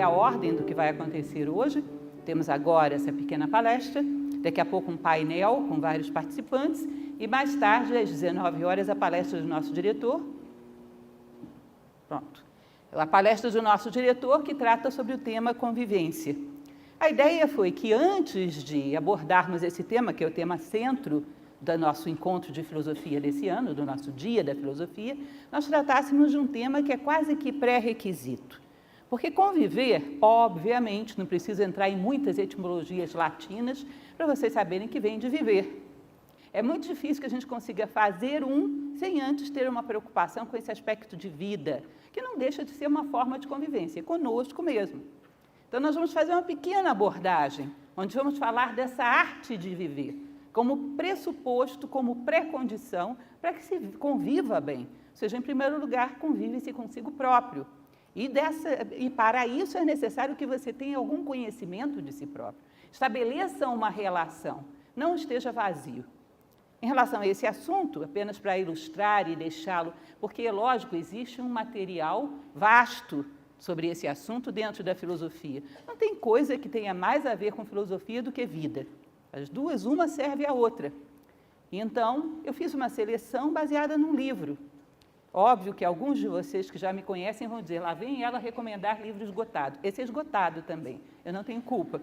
a ordem do que vai acontecer hoje. Temos agora essa pequena palestra, daqui a pouco um painel com vários participantes e mais tarde, às 19 horas, a palestra do nosso diretor. Pronto. A palestra do nosso diretor que trata sobre o tema convivência. A ideia foi que antes de abordarmos esse tema, que é o tema centro do nosso encontro de filosofia desse ano, do nosso Dia da Filosofia, nós tratássemos de um tema que é quase que pré-requisito. Porque conviver, obviamente, não precisa entrar em muitas etimologias latinas para vocês saberem que vem de viver. É muito difícil que a gente consiga fazer sem antes ter uma preocupação com esse aspecto de vida, que não deixa de ser uma forma de convivência, conosco mesmo. Então, nós vamos fazer uma pequena abordagem, onde vamos falar dessa arte de viver, como pressuposto, como pré-condição para que se conviva bem. Ou seja, em primeiro lugar, convive-se consigo próprio. E para isso é necessário que você tenha algum conhecimento de si próprio. Estabeleça uma relação, não esteja vazio. Em relação a esse assunto, apenas para ilustrar e deixá-lo, porque, é lógico, existe um material vasto sobre esse assunto dentro da filosofia. Não tem coisa que tenha mais a ver com filosofia do que vida. As duas, uma serve à outra. Então, eu fiz uma seleção baseada num livro. Óbvio que alguns de vocês que já me conhecem vão dizer, lá vem ela recomendar livro esgotado. Esse é esgotado também, eu não tenho culpa.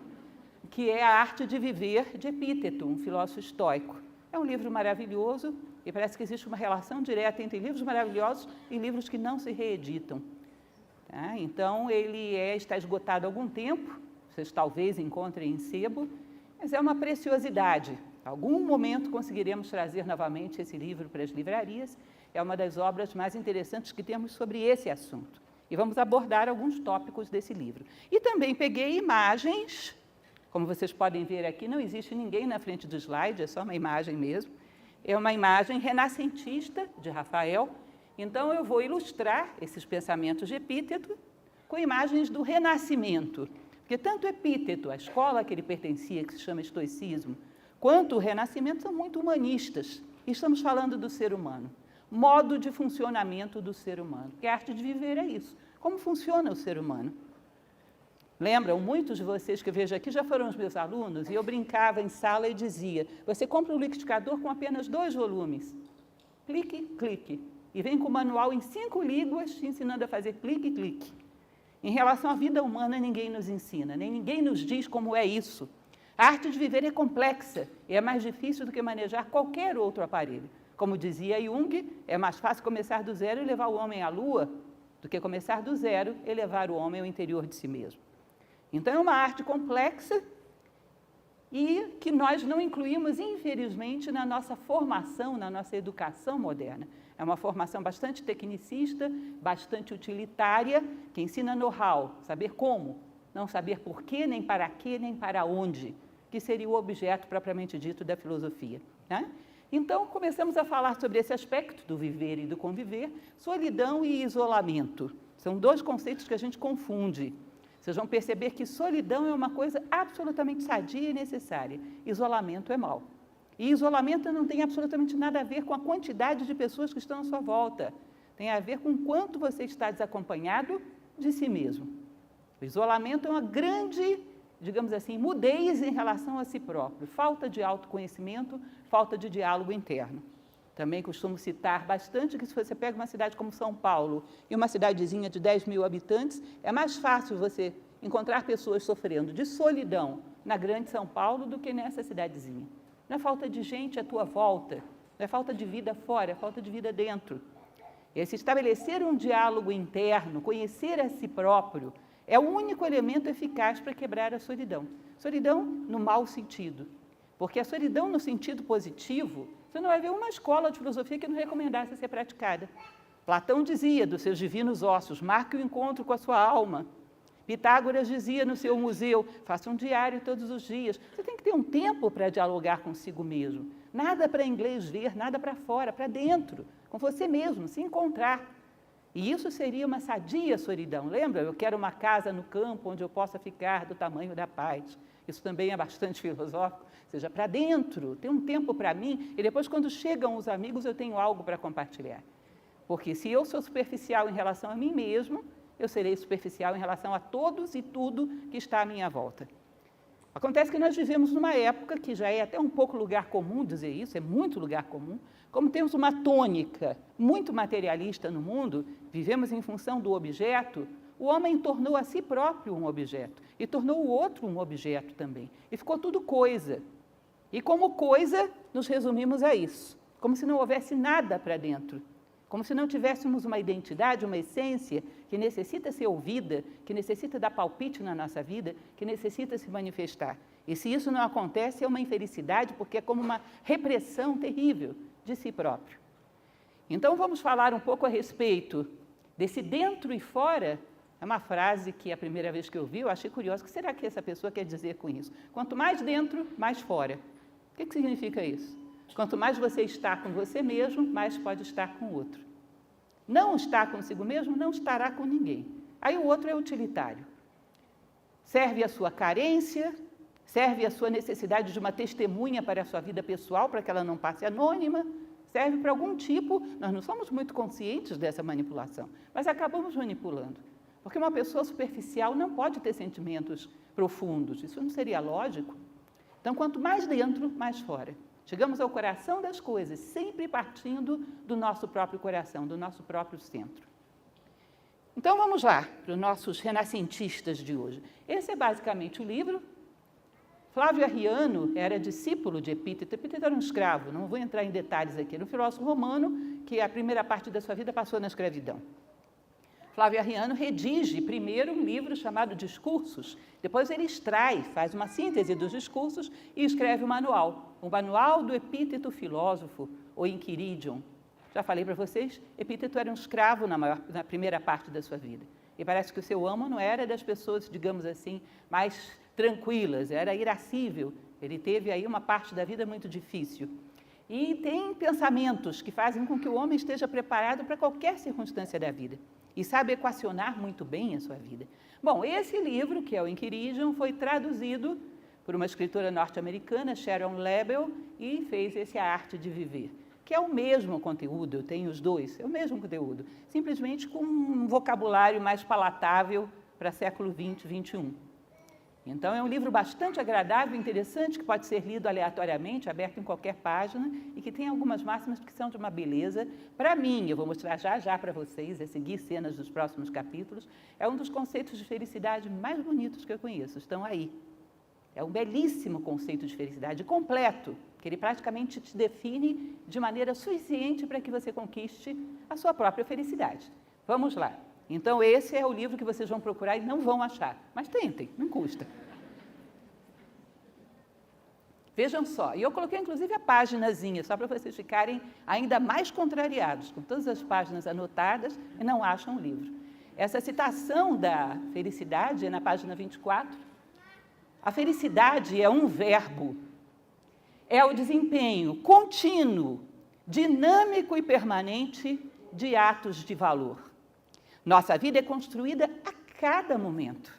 Que é A Arte de Viver, de Epíteto, um filósofo estoico. É um livro maravilhoso e parece que existe uma relação direta entre livros maravilhosos e livros que não se reeditam. Tá? Então, ele está esgotado há algum tempo, vocês talvez encontrem em sebo, mas é uma preciosidade. Em algum momento conseguiremos trazer novamente esse livro para as livrarias. É uma das obras mais interessantes que temos sobre esse assunto. E vamos abordar alguns tópicos desse livro. E também peguei imagens, como vocês podem ver aqui, não existe ninguém na frente do slide, é só uma imagem mesmo. É uma imagem renascentista de Rafael. Então, eu vou ilustrar esses pensamentos de Epíteto com imagens do Renascimento. Porque tanto Epíteto, a escola que ele pertencia, que se chama estoicismo, quanto o Renascimento são muito humanistas. E estamos falando do ser humano, modo de funcionamento do ser humano. Porque a arte de viver é isso. Como funciona o ser humano? Lembram, muitos de vocês que eu vejo aqui já foram os meus alunos, e eu brincava em sala e dizia, você compra um liquidificador com apenas 2 volumes. Clique, clique. E vem com o manual em 5 línguas, te ensinando a fazer clique, clique. Em relação à vida humana, ninguém nos ensina, nem ninguém nos diz como é isso. A arte de viver é complexa e é mais difícil do que manejar qualquer outro aparelho. Como dizia Jung, é mais fácil começar do zero e levar o homem à lua do que começar do zero e levar o homem ao interior de si mesmo. Então, é uma arte complexa e que nós não incluímos, infelizmente, na nossa formação, na nossa educação moderna. É uma formação bastante tecnicista, bastante utilitária, que ensina know-how, saber como, não saber por quê, nem para onde, que seria o objeto propriamente dito da filosofia. Né? Então, começamos a falar sobre esse aspecto do viver e do conviver, solidão e isolamento. São 2 conceitos que a gente confunde. Vocês vão perceber que solidão é uma coisa absolutamente sadia e necessária. Isolamento é mau. E isolamento não tem absolutamente nada a ver com a quantidade de pessoas que estão à sua volta. Tem a ver com o quanto você está desacompanhado de si mesmo. O isolamento é uma grande, digamos assim, mudez em relação a si próprio. Falta de autoconhecimento, falta de diálogo interno. Também costumo citar bastante que se você pega uma cidade como São Paulo e uma cidadezinha de 10 mil habitantes, é mais fácil você encontrar pessoas sofrendo de solidão na grande São Paulo do que nessa cidadezinha. Não é falta de gente à tua volta, não é falta de vida fora, é falta de vida dentro. Esse estabelecer um diálogo interno, conhecer a si próprio, é o único elemento eficaz para quebrar a solidão. Solidão no mau sentido. Porque a solidão no sentido positivo, você não vai ver uma escola de filosofia que não recomendasse ser praticada. Platão dizia dos seus divinos ossos, marque o encontro com a sua alma. Pitágoras dizia no seu museu, faça um diário todos os dias. Você tem que ter um tempo para dialogar consigo mesmo. Nada para inglês ver, nada para fora, para dentro, com você mesmo, se encontrar. E isso seria uma sadia solidão. Lembra? Eu quero uma casa no campo onde eu possa ficar do tamanho da paz. Isso também é bastante filosófico. Ou seja, para dentro, ter um tempo para mim, e depois, quando chegam os amigos, eu tenho algo para compartilhar. Porque se eu sou superficial em relação a mim mesmo, eu serei superficial em relação a todos e tudo que está à minha volta. Acontece que nós vivemos numa época que já é até um pouco lugar comum dizer isso, é muito lugar comum, como temos uma tônica muito materialista no mundo, vivemos em função do objeto, o homem tornou a si próprio um objeto e tornou o outro um objeto também. E ficou tudo coisa. E como coisa, nos resumimos a isso, como se não houvesse nada para dentro. Como se não tivéssemos uma identidade, uma essência que necessita ser ouvida, que necessita dar palpite na nossa vida, que necessita se manifestar. E se isso não acontece, é uma infelicidade, porque é como uma repressão terrível de si próprio. Então, vamos falar um pouco a respeito desse dentro e fora. É uma frase que a primeira vez que eu vi, eu achei curiosa. O que será que essa pessoa quer dizer com isso? Quanto mais dentro, mais fora. O que significa isso? Quanto mais você está com você mesmo, mais pode estar com o outro. Não está consigo mesmo, não estará com ninguém. Aí o outro é utilitário. Serve a sua carência, serve a sua necessidade de uma testemunha para a sua vida pessoal, para que ela não passe anônima, serve para algum tipo, nós não somos muito conscientes dessa manipulação, mas acabamos manipulando. Porque uma pessoa superficial não pode ter sentimentos profundos, isso não seria lógico. Então, quanto mais dentro, mais fora. Chegamos ao coração das coisas, sempre partindo do nosso próprio coração, do nosso próprio centro. Então, vamos lá para os nossos renascentistas de hoje. Esse é basicamente o livro. Flávio Arriano era discípulo de Epíteto. Epíteto era um escravo, não vou entrar em detalhes aqui. Era um filósofo romano que a primeira parte da sua vida passou na escravidão. Flávio Arriano redige primeiro um livro chamado Discursos, depois ele extrai, faz uma síntese dos discursos e escreve o Manual do Epíteto Filósofo, ou Enquiridion. Já falei para vocês, Epíteto era um escravo na primeira parte da sua vida. E parece que o seu amo não era das pessoas, digamos assim, mais tranquilas, era irascível. Ele teve aí uma parte da vida muito difícil. E tem pensamentos que fazem com que o homem esteja preparado para qualquer circunstância da vida. E sabe equacionar muito bem a sua vida. Bom, esse livro, que é o Enquiridion, foi traduzido por uma escritora norte-americana, Sharon Lebel, e fez esse A Arte de Viver, que é o mesmo conteúdo, eu tenho os dois, é o mesmo conteúdo, simplesmente com um vocabulário mais palatável para século XX, XXI. Então, é um livro bastante agradável, interessante, que pode ser lido aleatoriamente, aberto em qualquer página, e que tem algumas máximas que são de uma beleza. Para mim, eu vou mostrar já para vocês, a seguir cenas dos próximos capítulos, é um dos conceitos de felicidade mais bonitos que eu conheço, estão aí. É um belíssimo conceito de felicidade, completo, que ele praticamente te define de maneira suficiente para que você conquiste a sua própria felicidade. Vamos lá. Então, esse é o livro que vocês vão procurar e não vão achar. Mas tentem, não custa. Vejam só, e eu coloquei inclusive a paginazinha, só para vocês ficarem ainda mais contrariados, com todas as páginas anotadas e não acham o livro. Essa citação da felicidade é na página 24. A felicidade é um verbo, é o desempenho contínuo, dinâmico e permanente de atos de valor. Nossa vida é construída a cada momento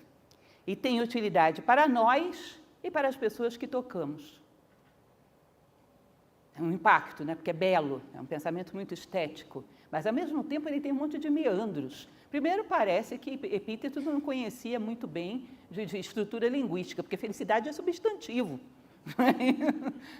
e tem utilidade para nós e para as pessoas que tocamos. É um impacto, né? Porque é belo, é um pensamento muito estético, mas ao mesmo tempo ele tem um monte de meandros. Primeiro, parece que Epíteto não conhecia muito bem de estrutura linguística, porque felicidade é substantivo.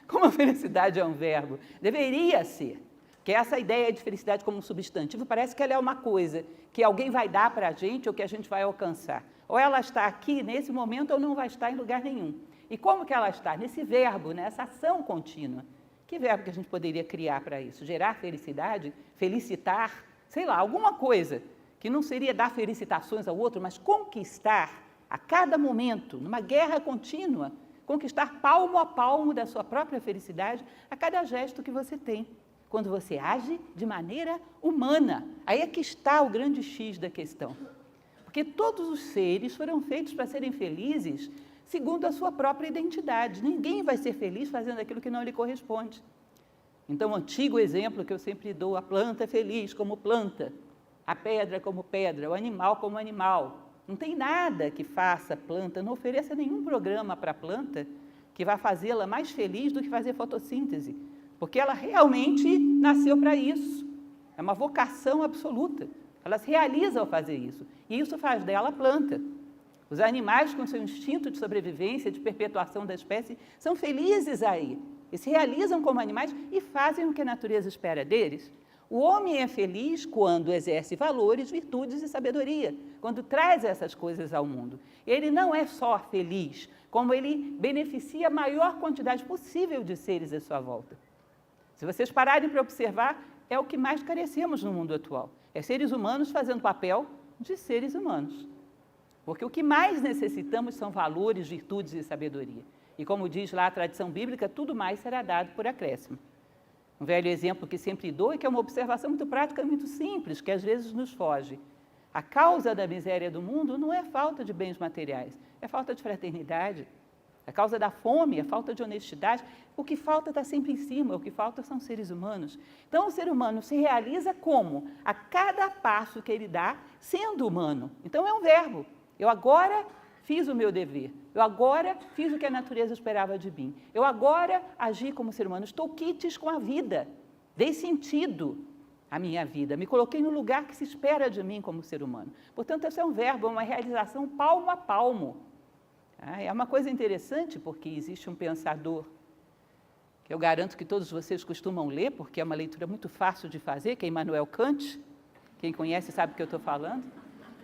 Como a felicidade é um verbo, deveria ser. Que essa ideia de felicidade como um substantivo, parece que ela é uma coisa que alguém vai dar para a gente ou que a gente vai alcançar. Ou ela está aqui nesse momento ou não vai estar em lugar nenhum. E como que ela está? Nesse verbo, nessa ação contínua. Que verbo que a gente poderia criar para isso? Gerar felicidade? Felicitar? Sei lá, alguma coisa que não seria dar felicitações ao outro, mas conquistar a cada momento, numa guerra contínua, conquistar palmo a palmo da sua própria felicidade a cada gesto que você tem. Quando você age de maneira humana. Aí é que está o grande X da questão. Porque todos os seres foram feitos para serem felizes segundo a sua própria identidade. Ninguém vai ser feliz fazendo aquilo que não lhe corresponde. Então, o antigo exemplo que eu sempre dou, a planta é feliz como planta, a pedra como pedra, o animal como animal. Não tem nada que faça a planta, não ofereça nenhum programa para a planta que vá fazê-la mais feliz do que fazer fotossíntese. Porque ela realmente nasceu para isso. É uma vocação absoluta. Ela se realiza ao fazer isso. E isso faz dela planta. Os animais, com seu instinto de sobrevivência, de perpetuação da espécie, são felizes aí. E se realizam como animais e fazem o que a natureza espera deles. O homem é feliz quando exerce valores, virtudes e sabedoria, quando traz essas coisas ao mundo. Ele não é só feliz, como ele beneficia a maior quantidade possível de seres à sua volta. Se vocês pararem para observar, é o que mais carecemos no mundo atual. É seres humanos fazendo papel de seres humanos. Porque o que mais necessitamos são valores, virtudes e sabedoria. E como diz lá a tradição bíblica, tudo mais será dado por acréscimo. Um velho exemplo que sempre dou é que é uma observação muito prática, muito simples, que às vezes nos foge. A causa da miséria do mundo não é falta de bens materiais, é falta de fraternidade. A causa da fome é falta de honestidade. O que falta está sempre em cima, o que falta são seres humanos. Então, o ser humano se realiza como? A cada passo que ele dá, sendo humano. Então, é um verbo. Eu agora fiz o meu dever. Eu agora fiz o que a natureza esperava de mim. Eu agora agi como ser humano. Estou quites com a vida. Dei sentido à minha vida. Me coloquei no lugar que se espera de mim como ser humano. Portanto, esse é um verbo, é uma realização palmo a palmo. É uma coisa interessante, porque existe um pensador que eu garanto que todos vocês costumam ler, porque é uma leitura muito fácil de fazer, que é Immanuel Kant. Quem conhece sabe o que eu estou falando.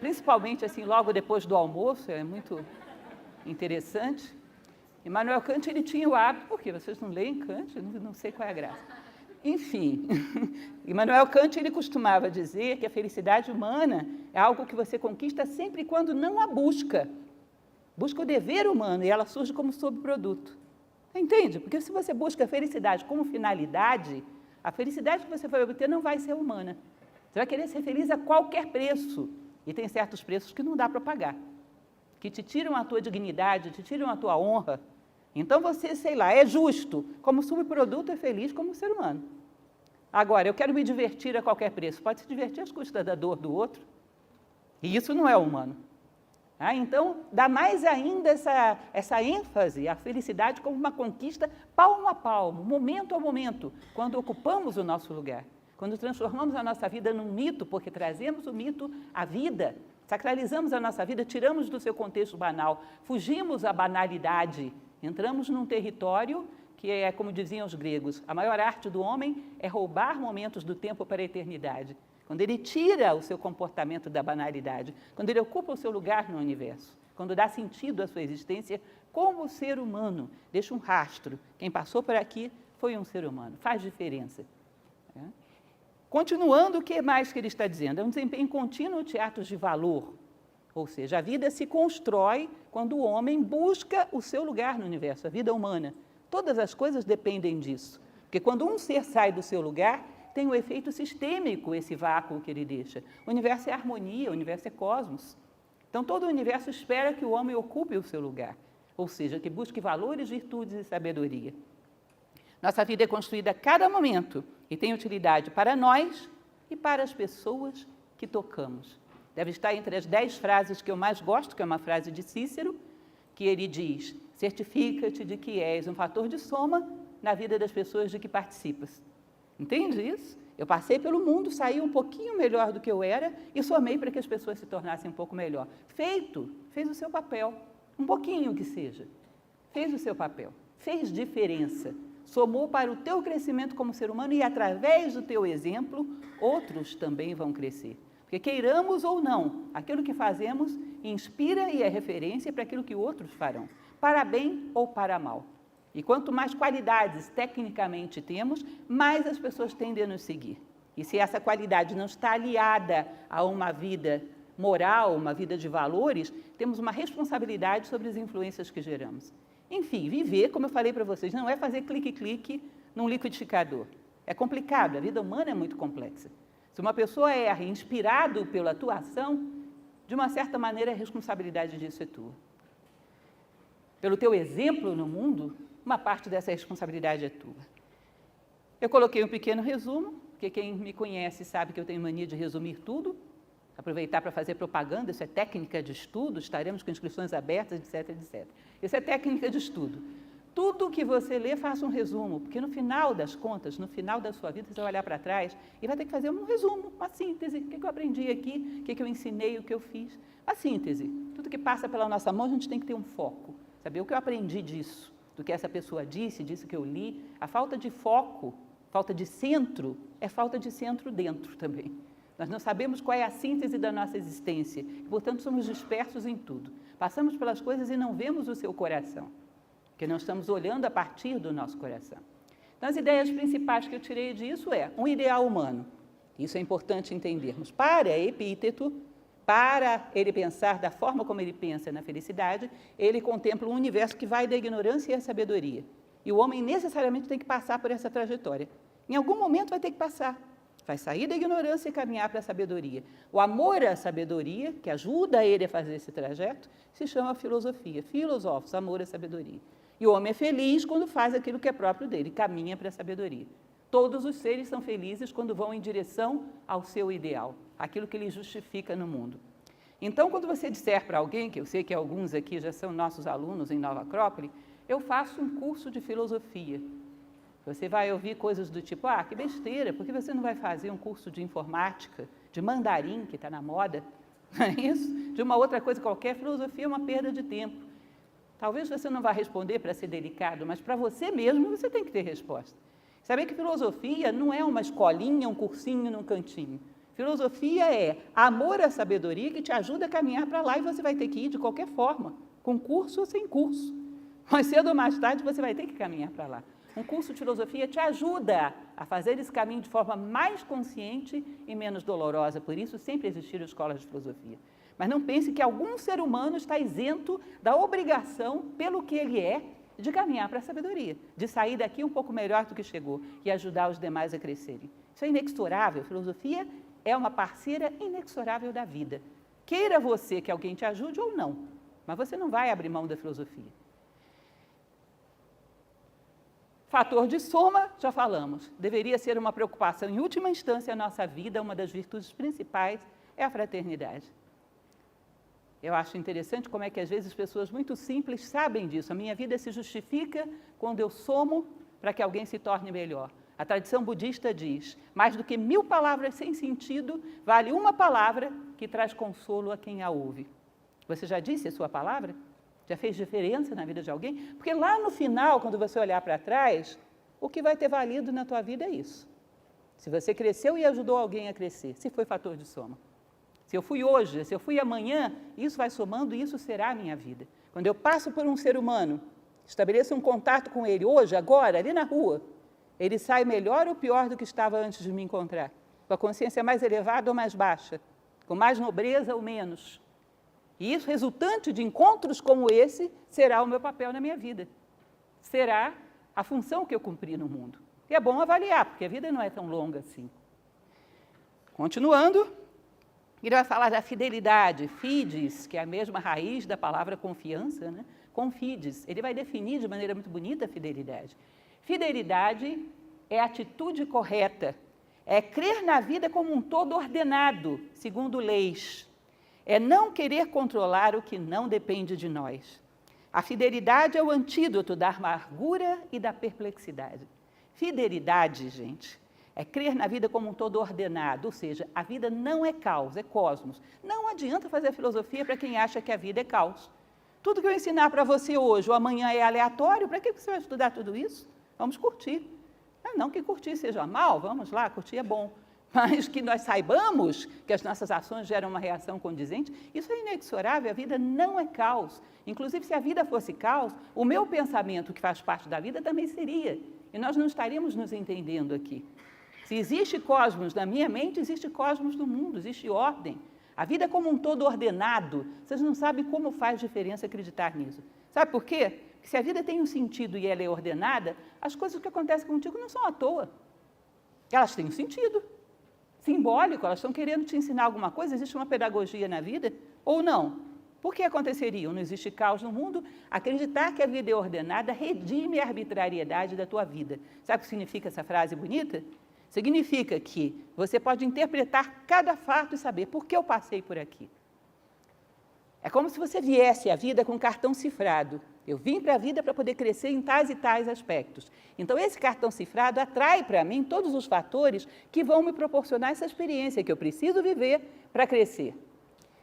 Principalmente assim, logo depois do almoço, é muito interessante. Immanuel Kant, ele tinha o hábito, porque vocês não leem Kant, eu não sei qual é a graça. Enfim, Immanuel Kant, ele costumava dizer que a felicidade humana é algo que você conquista sempre quando não a busca. Busca o dever humano e ela surge como subproduto. Entende? Porque se você busca a felicidade como finalidade, a felicidade que você vai obter não vai ser humana. Você vai querer ser feliz a qualquer preço. E tem certos preços que não dá para pagar, que te tiram a tua dignidade, te tiram a tua honra. Então você, sei lá, é justo, como subproduto é feliz como ser humano. Agora, eu quero me divertir a qualquer preço. Pode se divertir às custas da dor do outro. E isso não é humano. Então, dá mais ainda essa ênfase à felicidade como uma conquista palmo a palmo, momento a momento, quando ocupamos o nosso lugar. Quando transformamos a nossa vida num mito, porque trazemos o mito à vida, sacralizamos a nossa vida, tiramos do seu contexto banal, fugimos à banalidade, entramos num território que é, como diziam os gregos, a maior arte do homem é roubar momentos do tempo para a eternidade. Quando ele tira o seu comportamento da banalidade, quando ele ocupa o seu lugar no universo, quando dá sentido à sua existência como ser humano, deixa um rastro. Quem passou por aqui foi um ser humano, faz diferença. Continuando, o que mais que ele está dizendo? É um desempenho contínuo de atos de valor, ou seja, a vida se constrói quando o homem busca o seu lugar no universo, a vida humana. Todas as coisas dependem disso, porque quando um ser sai do seu lugar, tem um efeito sistêmico esse vácuo que ele deixa. O universo é harmonia, o universo é cosmos. Então, todo o universo espera que o homem ocupe o seu lugar, ou seja, que busque valores, virtudes e sabedoria. Nossa vida é construída a cada momento e tem utilidade para nós e para as pessoas que tocamos. Deve estar entre as 10 frases que eu mais gosto, que é uma frase de Cícero, que ele diz: certifica-te de que és um fator de soma na vida das pessoas de que participas. Entende isso? Eu passei pelo mundo, saí um pouquinho melhor do que eu era e somei para que as pessoas se tornassem um pouco melhor. Feito, fez o seu papel, um pouquinho que seja. Fez o seu papel, fez diferença. Somou para o teu crescimento como ser humano e, através do teu exemplo, outros também vão crescer. Porque, queiramos ou não, aquilo que fazemos inspira e é referência para aquilo que outros farão, para bem ou para mal. E quanto mais qualidades tecnicamente temos, mais as pessoas tendem a nos seguir. E se essa qualidade não está aliada a uma vida moral, uma vida de valores, temos uma responsabilidade sobre as influências que geramos. Enfim, viver, como eu falei para vocês, não é fazer clique-clique num liquidificador. É complicado, a vida humana é muito complexa. Se uma pessoa erra inspirado pela tua ação, de uma certa maneira a responsabilidade disso é tua. Pelo teu exemplo no mundo, uma parte dessa responsabilidade é tua. Eu coloquei um pequeno resumo, porque quem me conhece sabe que eu tenho mania de resumir tudo, aproveitar para fazer propaganda, isso é técnica de estudo, estaremos com inscrições abertas, etc, etc. Isso é técnica de estudo. Tudo que você lê, faça um resumo, porque no final das contas, no final da sua vida, você vai olhar para trás e vai ter que fazer um resumo, uma síntese. O que eu aprendi aqui, o que eu ensinei, o que eu fiz. Uma síntese. Tudo que passa pela nossa mão, a gente tem que ter um foco. Saber o que eu aprendi disso, do que essa pessoa disse, disso que eu li. A falta de foco, falta de centro, é falta de centro dentro também. Nós não sabemos qual é a síntese da nossa existência, e, portanto, somos dispersos em tudo. Passamos pelas coisas e não vemos o seu coração, porque não estamos olhando a partir do nosso coração. Então, as ideias principais que eu tirei disso é um ideal humano. Isso é importante entendermos. Para Epíteto, para ele pensar da forma como ele pensa na felicidade, ele contempla um universo que vai da ignorância à sabedoria. E o homem necessariamente tem que passar por essa trajetória. Em algum momento vai ter que passar. Vai sair da ignorância e caminhar para a sabedoria. O amor à sabedoria, que ajuda ele a fazer esse trajeto, se chama filosofia. Filosofos, amor à sabedoria. E o homem é feliz quando faz aquilo que é próprio dele, caminha para a sabedoria. Todos os seres são felizes quando vão em direção ao seu ideal, aquilo que lhe justifica no mundo. Então, quando você disser para alguém, que eu sei que alguns aqui já são nossos alunos em Nova Acrópole, eu faço um curso de filosofia. Você vai ouvir coisas do tipo, que besteira, por que você não vai fazer um curso de informática, de mandarim, que está na moda, não é isso? De uma outra coisa qualquer, filosofia é uma perda de tempo. Talvez você não vá responder para ser delicado, mas para você mesmo você tem que ter resposta. Saber que filosofia não é uma escolinha, um cursinho num cantinho. Filosofia é amor à sabedoria que te ajuda a caminhar para lá e você vai ter que ir de qualquer forma, com curso ou sem curso. Mais cedo ou mais tarde você vai ter que caminhar para lá. Um curso de filosofia te ajuda a fazer esse caminho de forma mais consciente e menos dolorosa. Por isso, sempre existiram escolas de filosofia. Mas não pense que algum ser humano está isento da obrigação, pelo que ele é, de caminhar para a sabedoria, de sair daqui um pouco melhor do que chegou e ajudar os demais a crescerem. Isso é inexorável. A filosofia é uma parceira inexorável da vida. Queira você que alguém te ajude ou não, mas você não vai abrir mão da filosofia. Fator de soma, já falamos, deveria ser uma preocupação em última instância na nossa vida, uma das virtudes principais é a fraternidade. Eu acho interessante como é que às vezes as pessoas muito simples sabem disso. A minha vida se justifica quando eu somo para que alguém se torne melhor. A tradição budista diz, mais do que 1000 palavras sem sentido, vale uma palavra que traz consolo a quem a ouve. Você já disse a sua palavra? Já fez diferença na vida de alguém? Porque lá no final, quando você olhar para trás, o que vai ter valido na tua vida é isso. Se você cresceu e ajudou alguém a crescer, se foi fator de soma. Se eu fui hoje, se eu fui amanhã, isso vai somando e isso será a minha vida. Quando eu passo por um ser humano, estabeleço um contato com ele hoje, agora, ali na rua, ele sai melhor ou pior do que estava antes de me encontrar? Com a consciência mais elevada ou mais baixa? Com mais nobreza ou menos? E isso, resultante de encontros como esse, será o meu papel na minha vida. Será a função que eu cumpri no mundo. E é bom avaliar, porque a vida não é tão longa assim. Continuando, ele vai falar da fidelidade. Fides, que é a mesma raiz da palavra confiança, né? Confides. Ele vai definir de maneira muito bonita a fidelidade. Fidelidade é a atitude correta, é crer na vida como um todo ordenado, segundo leis. É não querer controlar o que não depende de nós. A fidelidade é o antídoto da amargura e da perplexidade. Fidelidade, gente, é crer na vida como um todo ordenado, ou seja, a vida não é caos, é cosmos. Não adianta fazer filosofia para quem acha que a vida é caos. Tudo que eu ensinar para você hoje ou amanhã é aleatório, para que você vai estudar tudo isso? Vamos curtir. Não que curtir seja mal, vamos lá, curtir é bom. Mas que nós saibamos que as nossas ações geram uma reação condizente, isso é inexorável, a vida não é caos. Inclusive, se a vida fosse caos, o meu pensamento, que faz parte da vida, também seria. E nós não estaríamos nos entendendo aqui. Se existe cosmos na minha mente, existe cosmos no mundo, existe ordem. A vida é como um todo ordenado. Vocês não sabem como faz diferença acreditar nisso. Sabe por quê? Porque se a vida tem um sentido e ela é ordenada, as coisas que acontecem contigo não são à toa. Elas têm um sentido simbólico, elas estão querendo te ensinar alguma coisa, existe uma pedagogia na vida, ou não? Por que aconteceria? Não existe caos no mundo? Acreditar que a vida é ordenada redime a arbitrariedade da tua vida. Sabe o que significa essa frase bonita? Significa que você pode interpretar cada fato e saber por que eu passei por aqui. É como se você viesse à vida com um cartão cifrado. Eu vim para a vida para poder crescer em tais e tais aspectos. Então, esse cartão cifrado atrai para mim todos os fatores que vão me proporcionar essa experiência que eu preciso viver para crescer.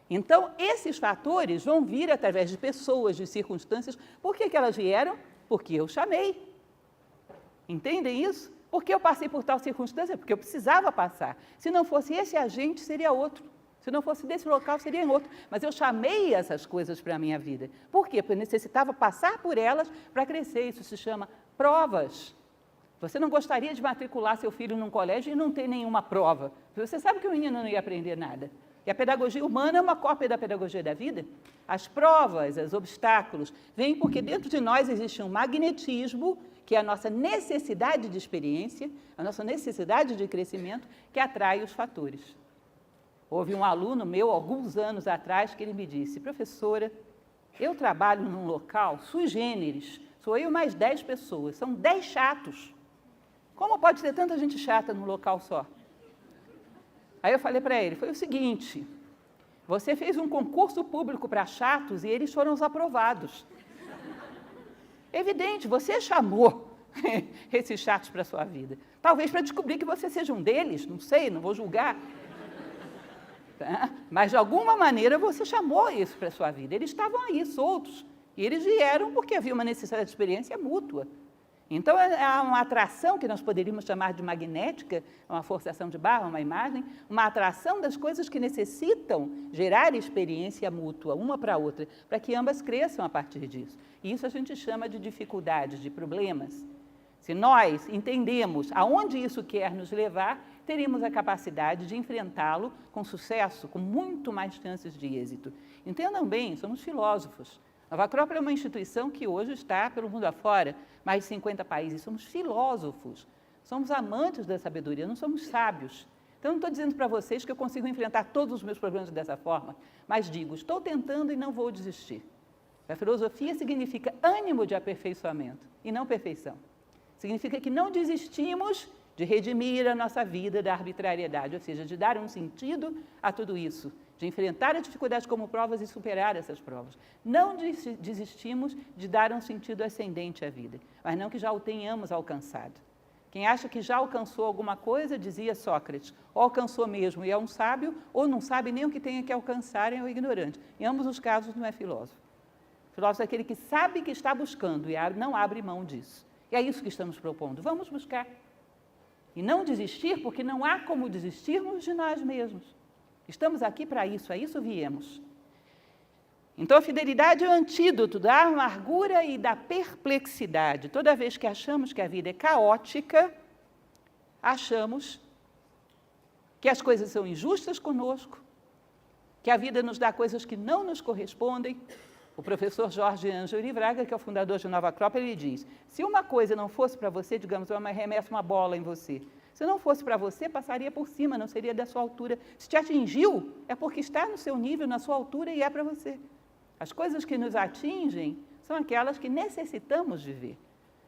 Então, esses fatores vão vir através de pessoas, de circunstâncias. Por que elas vieram? Porque eu chamei. Entendem isso? Porque eu passei por tal circunstância? Porque eu precisava passar. Se não fosse esse agente, seria outro. Se não fosse desse local, seria em outro. Mas eu chamei essas coisas para a minha vida. Por quê? Porque eu necessitava passar por elas para crescer. Isso se chama provas. Você não gostaria de matricular seu filho num colégio e não ter nenhuma prova. Você sabe que o menino não ia aprender nada. E a pedagogia humana é uma cópia da pedagogia da vida. As provas, os obstáculos, vêm porque dentro de nós existe um magnetismo, que é a nossa necessidade de experiência, a nossa necessidade de crescimento, que atrai os fatores. Houve um aluno meu, alguns anos atrás, que ele me disse: professora, eu trabalho num local sui generis, sou eu mais 10 pessoas, são 10 chatos. Como pode ter tanta gente chata num local só? Aí eu falei para ele, foi o seguinte: você fez um concurso público para chatos e eles foram os aprovados. Evidente, você chamou esses chatos para a sua vida. Talvez para descobrir que você seja um deles, não sei, não vou julgar. Tá? Mas, de alguma maneira, você chamou isso para a sua vida. Eles estavam aí, soltos. E eles vieram porque havia uma necessidade de experiência mútua. Então, há uma atração que nós poderíamos chamar de magnética, uma forçação de barra, uma imagem, uma atração das coisas que necessitam gerar experiência mútua, uma para a outra, para que ambas cresçam a partir disso. E isso a gente chama de dificuldades, de problemas. Se nós entendemos aonde isso quer nos levar, teremos a capacidade de enfrentá-lo com sucesso, com muito mais chances de êxito. Entendam bem, somos filósofos. Nova Acrópole é uma instituição que hoje está pelo mundo afora, mais de 50 países. Somos filósofos, somos amantes da sabedoria, não somos sábios. Então, não estou dizendo para vocês que eu consigo enfrentar todos os meus problemas dessa forma, mas digo, estou tentando e não vou desistir. A filosofia significa ânimo de aperfeiçoamento e não perfeição. Significa que não desistimos de redimir a nossa vida da arbitrariedade, ou seja, de dar um sentido a tudo isso, de enfrentar as dificuldades como provas e superar essas provas. Não desistimos de dar um sentido ascendente à vida, mas não que já o tenhamos alcançado. Quem acha que já alcançou alguma coisa, dizia Sócrates, ou alcançou mesmo e é um sábio, ou não sabe nem o que tem que alcançar e é um ignorante. Em ambos os casos não é filósofo. Filósofo é aquele que sabe que está buscando e não abre mão disso. E é isso que estamos propondo. Vamos buscar. E não desistir, porque não há como desistirmos de nós mesmos. Estamos aqui para isso, a isso viemos. Então, a fidelidade é o antídoto da amargura e da perplexidade. Toda vez que achamos que a vida é caótica, achamos que as coisas são injustas conosco, que a vida nos dá coisas que não nos correspondem. O professor Jorge Ângelo Braga, que é o fundador de Nova Acrópole, ele diz: se uma coisa não fosse para você, digamos, eu arremesso uma bola em você. Se não fosse para você, passaria por cima, não seria da sua altura. Se te atingiu, é porque está no seu nível, na sua altura e é para você. As coisas que nos atingem são aquelas que necessitamos viver.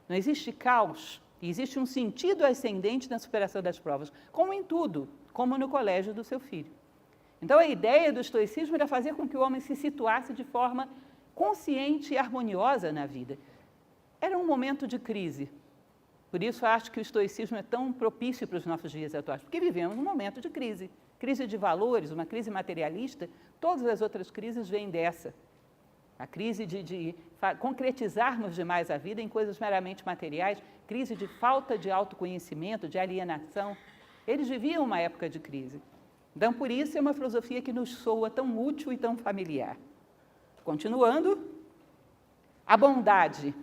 Não existe caos, existe um sentido ascendente na superação das provas, como em tudo, como no colégio do seu filho. Então, a ideia do estoicismo era fazer com que o homem se situasse de forma consciente e harmoniosa na vida. Era um momento de crise. Por isso, acho que o estoicismo é tão propício para os nossos dias atuais, porque vivemos um momento de crise. Crise de valores, uma crise materialista, todas as outras crises vêm dessa. A crise de concretizarmos demais a vida em coisas meramente materiais, crise de falta de autoconhecimento, de alienação. Eles viviam uma época de crise. Então, por isso, é uma filosofia que nos soa tão útil e tão familiar. Continuando, a bondade.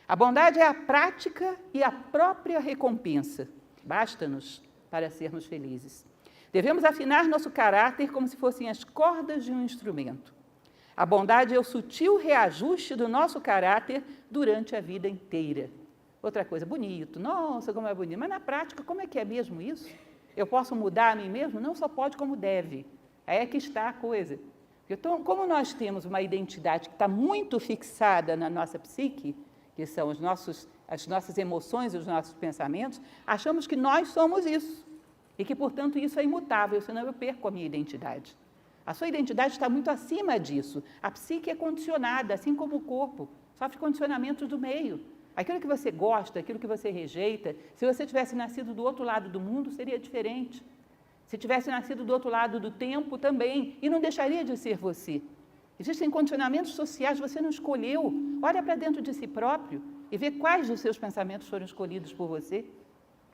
A bondade é a prática e a própria recompensa. Basta-nos para sermos felizes. Devemos afinar nosso caráter como se fossem as cordas de um instrumento. A bondade é o sutil reajuste do nosso caráter durante a vida inteira. Outra coisa, bonito, nossa, como é bonito. Mas na prática, como é que é mesmo isso? Eu posso mudar a mim mesmo? Não só pode, como deve. Aí é que está a coisa. Então, como nós temos uma identidade que está muito fixada na nossa psique, que são as nossas emoções e os nossos pensamentos, achamos que nós somos isso. E que, portanto, isso é imutável, senão eu perco a minha identidade. A sua identidade está muito acima disso. A psique é condicionada, assim como o corpo. sofre condicionamentos do meio. Aquilo que você gosta, aquilo que você rejeita, se você tivesse nascido do outro lado do mundo, seria diferente. Se tivesse nascido do outro lado do tempo, também, e não deixaria de ser você. Existem condicionamentos sociais que você não escolheu. Olha para dentro de si próprio e vê quais dos seus pensamentos foram escolhidos por você.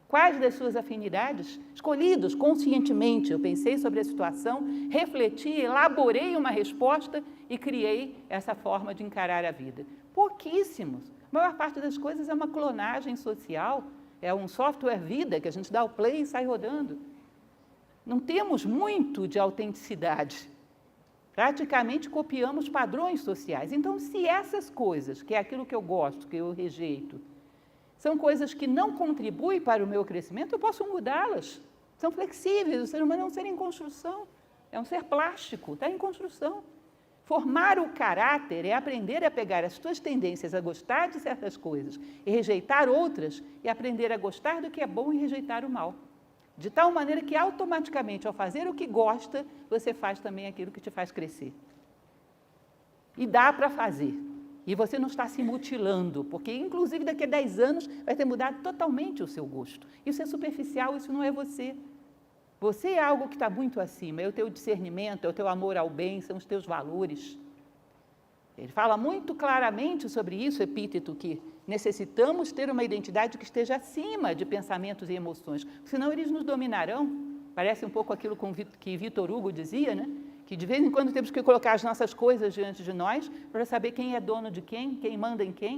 Quais das suas afinidades? Escolhidos conscientemente. Eu pensei sobre a situação, refleti, elaborei uma resposta e criei essa forma de encarar a vida. Pouquíssimos. A maior parte das coisas é uma clonagem social, é um software vida que a gente dá o play e sai rodando. Não temos muito de autenticidade. Praticamente copiamos padrões sociais. Então, se essas coisas, que é aquilo que eu gosto, que eu rejeito, são coisas que não contribuem para o meu crescimento, eu posso mudá-las. São flexíveis, o ser humano é um ser em construção, é um ser plástico, está em construção. Formar o caráter é aprender a pegar as tuas tendências a gostar de certas coisas e rejeitar outras, e aprender a gostar do que é bom e rejeitar o mal. De tal maneira que automaticamente, ao fazer o que gosta, você faz também aquilo que te faz crescer. E dá para fazer. E você não está se mutilando, porque inclusive daqui a 10 anos vai ter mudado totalmente o seu gosto. Isso é superficial, isso não é você. Você é algo que está muito acima, é o teu discernimento, é o teu amor ao bem, são os teus valores. Ele fala muito claramente sobre isso, Epíteto, que necessitamos ter uma identidade que esteja acima de pensamentos e emoções, senão eles nos dominarão. Parece um pouco aquilo que Victor Hugo dizia, né? Que de vez em quando temos que colocar as nossas coisas diante de nós para saber quem é dono de quem manda em quem.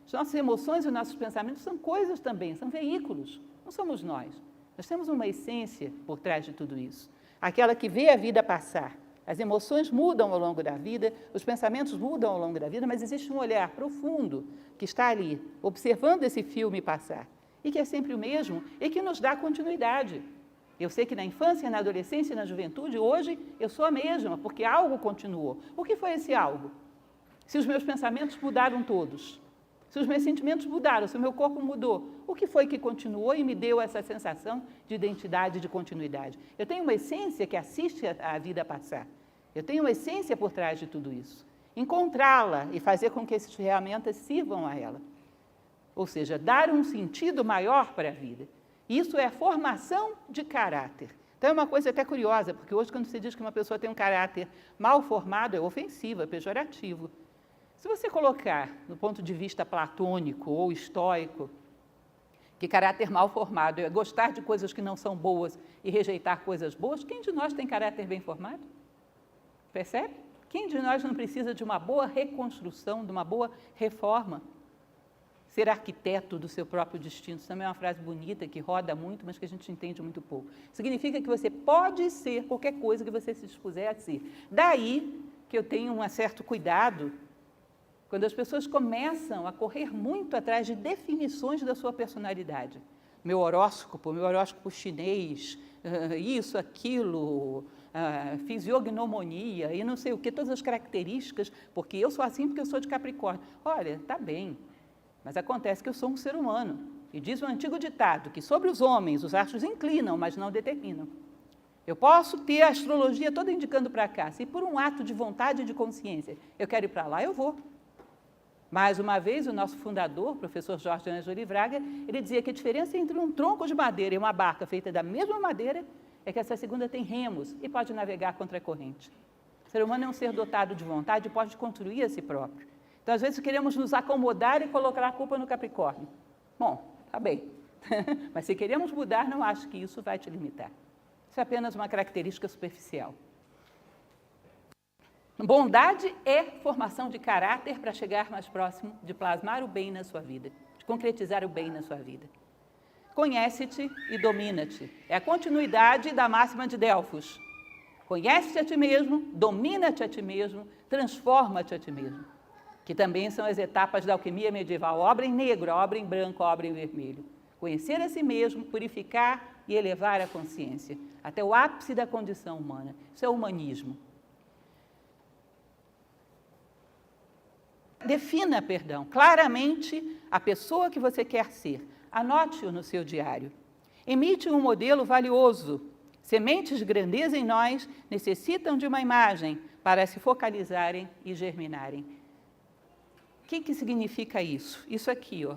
As nossas emoções e os nossos pensamentos são coisas também, são veículos, não somos nós. Nós temos uma essência por trás de tudo isso, aquela que vê a vida passar. As emoções mudam ao longo da vida, os pensamentos mudam ao longo da vida, mas existe um olhar profundo que está ali, observando esse filme passar, e que é sempre o mesmo e que nos dá continuidade. Eu sei que na infância, na adolescência e na juventude, hoje eu sou a mesma, porque algo continuou. O que foi esse algo? Se os meus pensamentos mudaram todos, se os meus sentimentos mudaram, se o meu corpo mudou, o que foi que continuou e me deu essa sensação de identidade, de continuidade? Eu tenho uma essência que assiste a vida passar. Eu tenho uma essência por trás de tudo isso. Encontrá-la e fazer com que essas ferramentas sirvam a ela. Ou seja, dar um sentido maior para a vida. Isso é formação de caráter. Então é uma coisa até curiosa, porque hoje quando se diz que uma pessoa tem um caráter mal formado, é ofensivo, é pejorativo. Se você colocar no ponto de vista platônico ou estoico, que caráter mal formado é gostar de coisas que não são boas e rejeitar coisas boas, quem de nós tem caráter bem formado? Percebe? Quem de nós não precisa de uma boa reconstrução, de uma boa reforma? Ser arquiteto do seu próprio destino, isso também é uma frase bonita, que roda muito, mas que a gente entende muito pouco. Significa que você pode ser qualquer coisa que você se dispuser a ser. Daí que eu tenho um certo cuidado quando as pessoas começam a correr muito atrás de definições da sua personalidade. Meu horóscopo chinês, isso, aquilo, fisiognomonia e não sei o que, todas as características, porque eu sou assim porque eu sou de Capricórnio. Olha, tá bem, mas acontece que eu sou um ser humano. E diz o antigo ditado que sobre os homens os astros inclinam, mas não determinam. Eu posso ter a astrologia toda indicando para cá. Se por um ato de vontade e de consciência eu quero ir para lá, eu vou. Mais uma vez, o nosso fundador, o professor Jorge Ângelo Livraga, ele dizia que a diferença entre um tronco de madeira e uma barca feita da mesma madeira é que essa segunda tem remos e pode navegar contra a corrente. O ser humano é um ser dotado de vontade e pode construir a si próprio. Então, às vezes, queremos nos acomodar e colocar a culpa no Capricórnio. Bom, tá bem. Mas se queremos mudar, não acho que isso vai te limitar. Isso é apenas uma característica superficial. Bondade é formação de caráter para chegar mais próximo de plasmar o bem na sua vida, de concretizar o bem na sua vida. Conhece-te e domina-te. É a continuidade da máxima de Delfos. Conhece-te a ti mesmo, domina-te a ti mesmo, transforma-te a ti mesmo. Que também são as etapas da alquimia medieval, obra em negro, obra em branco, obra em vermelho. Conhecer a si mesmo, purificar e elevar a consciência, até o ápice da condição humana. Isso é o humanismo. Defina, claramente a pessoa que você quer ser. Anote-o no seu diário. Emite um modelo valioso. Sementes de grandeza em nós necessitam de uma imagem para se focalizarem e germinarem. O que significa isso? Isso aqui, ó.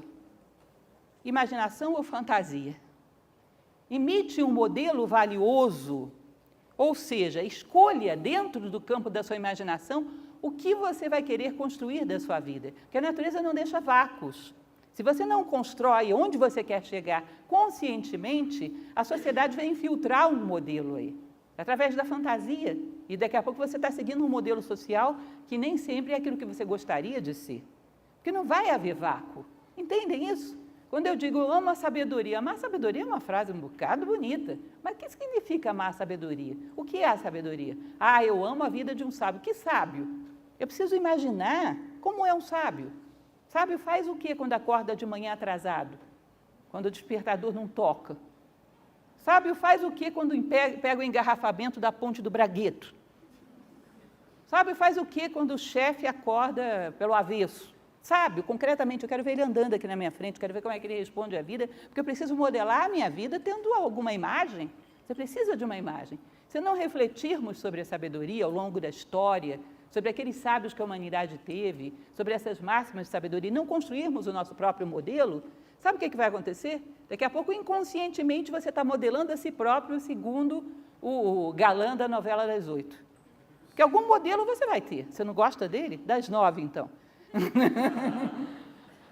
Imaginação ou fantasia? Imite um modelo valioso, ou seja, escolha dentro do campo da sua imaginação o que você vai querer construir da sua vida. Porque a natureza não deixa vácuos. Se você não constrói onde você quer chegar conscientemente, a sociedade vai infiltrar um modelo aí, através da fantasia. E daqui a pouco você está seguindo um modelo social que nem sempre é aquilo que você gostaria de ser. Porque não vai haver vácuo. Entendem isso? Quando eu digo eu amo a sabedoria, amar a sabedoria é uma frase um bocado bonita. Mas o que significa amar a sabedoria? O que é a sabedoria? Ah, eu amo a vida de um sábio. Que sábio? Eu preciso imaginar como é um sábio. Sábio faz o que quando acorda de manhã atrasado? Quando o despertador não toca? Sábio faz o que quando pega o engarrafamento da ponte do Bragueto? Sábio faz o que quando o chefe acorda pelo avesso? Sábio, concretamente, eu quero ver ele andando aqui na minha frente, quero ver como é que ele responde à vida, porque eu preciso modelar a minha vida tendo alguma imagem. Você precisa de uma imagem. Se não refletirmos sobre a sabedoria ao longo da história, sobre aqueles sábios que a humanidade teve, sobre essas máximas de sabedoria, e não construirmos o nosso próprio modelo, sabe o que vai acontecer? Daqui a pouco, inconscientemente, você está modelando a si próprio segundo o galã da novela das 8. Porque algum modelo você vai ter. Você não gosta dele? Das 9, então.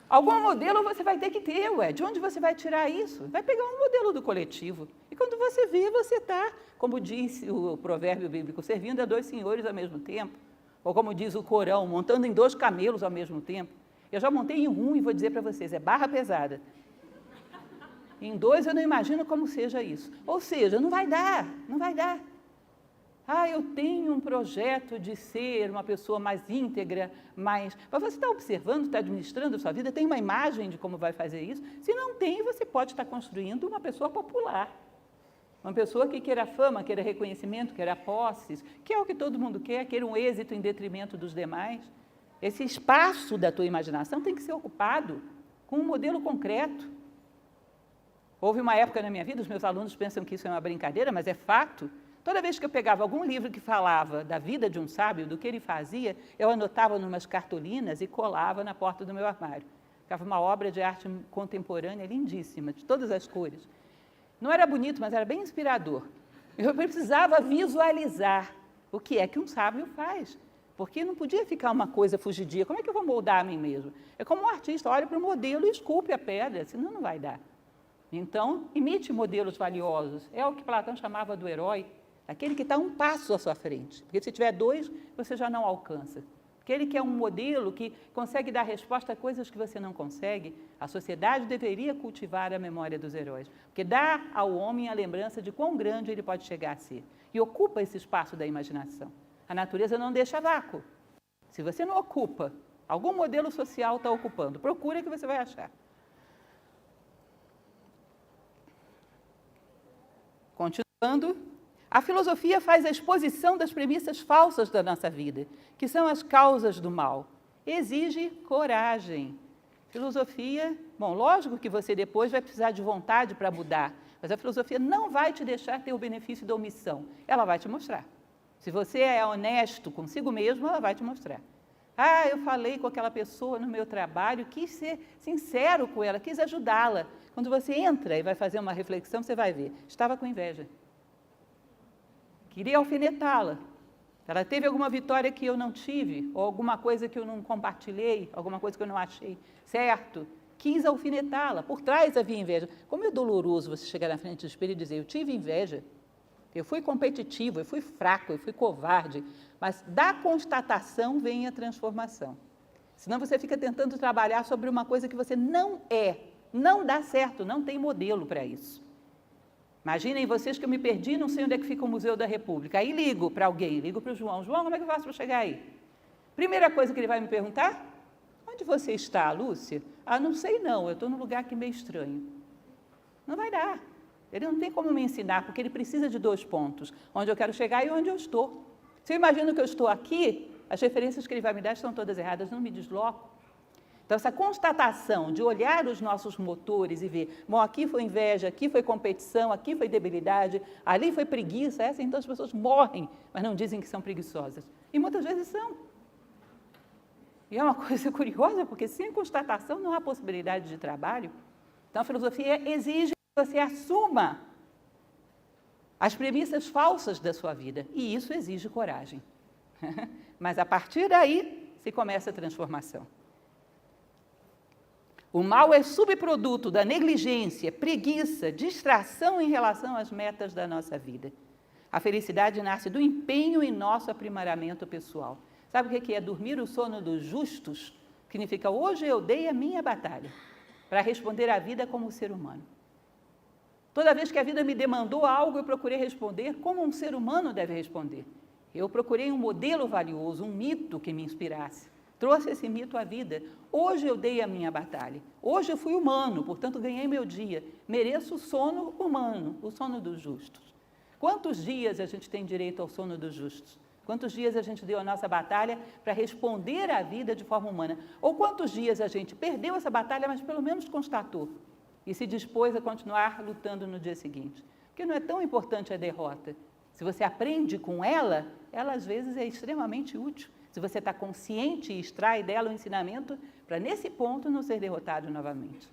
Algum modelo você vai ter que ter, ué. De onde você vai tirar isso? Vai pegar um modelo do coletivo. E quando você vê, você está, como disse o provérbio bíblico, servindo a 2 senhores ao mesmo tempo. Ou como diz o Corão, montando em 2 camelos ao mesmo tempo. Eu já montei em um e vou dizer para vocês, é barra pesada. Em 2 eu não imagino como seja isso. Ou seja, não vai dar, não vai dar. Ah, eu tenho um projeto de ser uma pessoa mais íntegra, mais... Mas você está observando, está administrando a sua vida, tem uma imagem de como vai fazer isso? Se não tem, você pode estar construindo uma pessoa popular. Uma pessoa que queira fama, queira reconhecimento, queira posses, que é o que todo mundo quer, queira um êxito em detrimento dos demais. Esse espaço da tua imaginação tem que ser ocupado com um modelo concreto. Houve uma época na minha vida, os meus alunos pensam que isso é uma brincadeira, mas é fato. Toda vez que eu pegava algum livro que falava da vida de um sábio, do que ele fazia, eu anotava numas cartolinas e colava na porta do meu armário. Ficava uma obra de arte contemporânea lindíssima, de todas as cores. Não era bonito, mas era bem inspirador. Eu precisava visualizar o que é que um sábio faz, porque não podia ficar uma coisa fugidia. Como é que eu vou moldar a mim mesmo? É como um artista, olha para o modelo e esculpe a pedra, senão não vai dar. Então, imite modelos valiosos. É o que Platão chamava do herói, aquele que está um passo à sua frente. Porque se tiver 2, você já não alcança. Aquele que é um modelo que consegue dar resposta a coisas que você não consegue, a sociedade deveria cultivar a memória dos heróis. Porque dá ao homem a lembrança de quão grande ele pode chegar a ser. E ocupa esse espaço da imaginação. A natureza não deixa vácuo. Se você não ocupa, algum modelo social está ocupando. Procura que você vai achar. Continuando. A filosofia faz a exposição das premissas falsas da nossa vida, que são as causas do mal. Exige coragem. Filosofia, bom, lógico que você depois vai precisar de vontade para mudar, mas a filosofia não vai te deixar ter o benefício da omissão. Ela vai te mostrar. Se você é honesto consigo mesmo, ela vai te mostrar. Ah, eu falei com aquela pessoa no meu trabalho, quis ser sincero com ela, quis ajudá-la. Quando você entra e vai fazer uma reflexão, você vai ver, estava com inveja. Queria alfinetá-la. Ela teve alguma vitória que eu não tive, ou alguma coisa que eu não compartilhei, alguma coisa que eu não achei certo. Quis alfinetá-la. Por trás havia inveja. Como é doloroso você chegar na frente do espelho e dizer, eu tive inveja, eu fui competitivo, eu fui fraco, eu fui covarde. Mas da constatação vem a transformação. Senão você fica tentando trabalhar sobre uma coisa que você não é. Não dá certo, não tem modelo para isso. Imaginem vocês que eu me perdi, não sei onde é que fica o Museu da República. Aí ligo para alguém, ligo para o João. João, como é que eu faço para chegar aí? Primeira coisa que ele vai me perguntar, onde você está, Lúcia? Ah, não sei não, eu estou num lugar aqui meio estranho. Não vai dar. Ele não tem como me ensinar, porque ele precisa de 2 pontos. Onde eu quero chegar e onde eu estou. Se eu imagino que eu estou aqui, as referências que ele vai me dar estão todas erradas, não me desloco. Então, essa constatação de olhar os nossos motores e ver, bom, aqui foi inveja, aqui foi competição, aqui foi debilidade, ali foi preguiça, então as pessoas morrem, mas não dizem que são preguiçosas. E muitas vezes são. E é uma coisa curiosa, porque sem constatação não há possibilidade de trabalho. Então, a filosofia exige que você assuma as premissas falsas da sua vida, e isso exige coragem. Mas, a partir daí, se começa a transformação. O mal é subproduto da negligência, preguiça, distração em relação às metas da nossa vida. A felicidade nasce do empenho em nosso aprimoramento pessoal. Sabe o que é dormir o sono dos justos? Significa, hoje eu dei a minha batalha para responder à vida como ser humano. Toda vez que a vida me demandou algo, eu procurei responder como um ser humano deve responder. Eu procurei um modelo valioso, um mito que me inspirasse. Trouxe esse mito à vida. Hoje eu dei a minha batalha. Hoje eu fui humano, portanto ganhei meu dia. Mereço o sono humano, o sono dos justos. Quantos dias a gente tem direito ao sono dos justos? Quantos dias a gente deu a nossa batalha para responder à vida de forma humana? Ou quantos dias a gente perdeu essa batalha, mas pelo menos constatou e se dispôs a continuar lutando no dia seguinte? Porque não é tão importante a derrota. Se você aprende com ela, ela às vezes é extremamente útil. Se você está consciente e extrai dela o ensinamento para, nesse ponto, não ser derrotado novamente.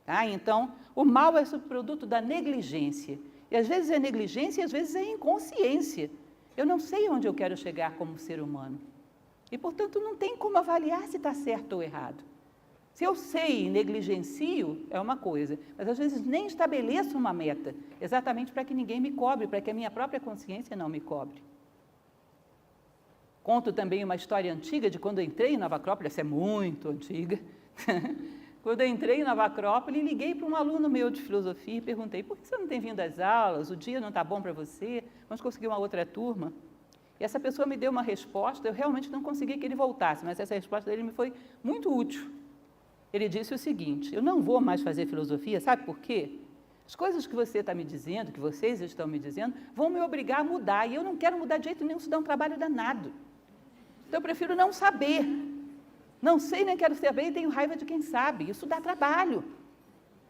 Tá? Então, o mal é subproduto da negligência. E às vezes é negligência e às vezes é inconsciência. Eu não sei onde eu quero chegar como ser humano. E, portanto, não tem como avaliar se está certo ou errado. Se eu sei e negligencio, é uma coisa, mas às vezes nem estabeleço uma meta, exatamente para que ninguém me cobre, para que a minha própria consciência não me cobre. Conto também uma história antiga de quando eu entrei em Nova Acrópole, essa é muito antiga. Quando eu entrei em Nova Acrópole, liguei para um aluno meu de filosofia e perguntei, por que você não tem vindo às aulas? O dia não está bom para você? Vamos conseguir uma outra turma? E essa pessoa me deu uma resposta, eu realmente não consegui que ele voltasse, mas essa resposta dele me foi muito útil. Ele disse o seguinte, eu não vou mais fazer filosofia, sabe por quê? As coisas que você está me dizendo, que vocês estão me dizendo, vão me obrigar a mudar, e eu não quero mudar de jeito nenhum, isso dá um trabalho danado. Então, eu prefiro não saber. Não sei, nem quero saber e tenho raiva de quem sabe. Isso dá trabalho.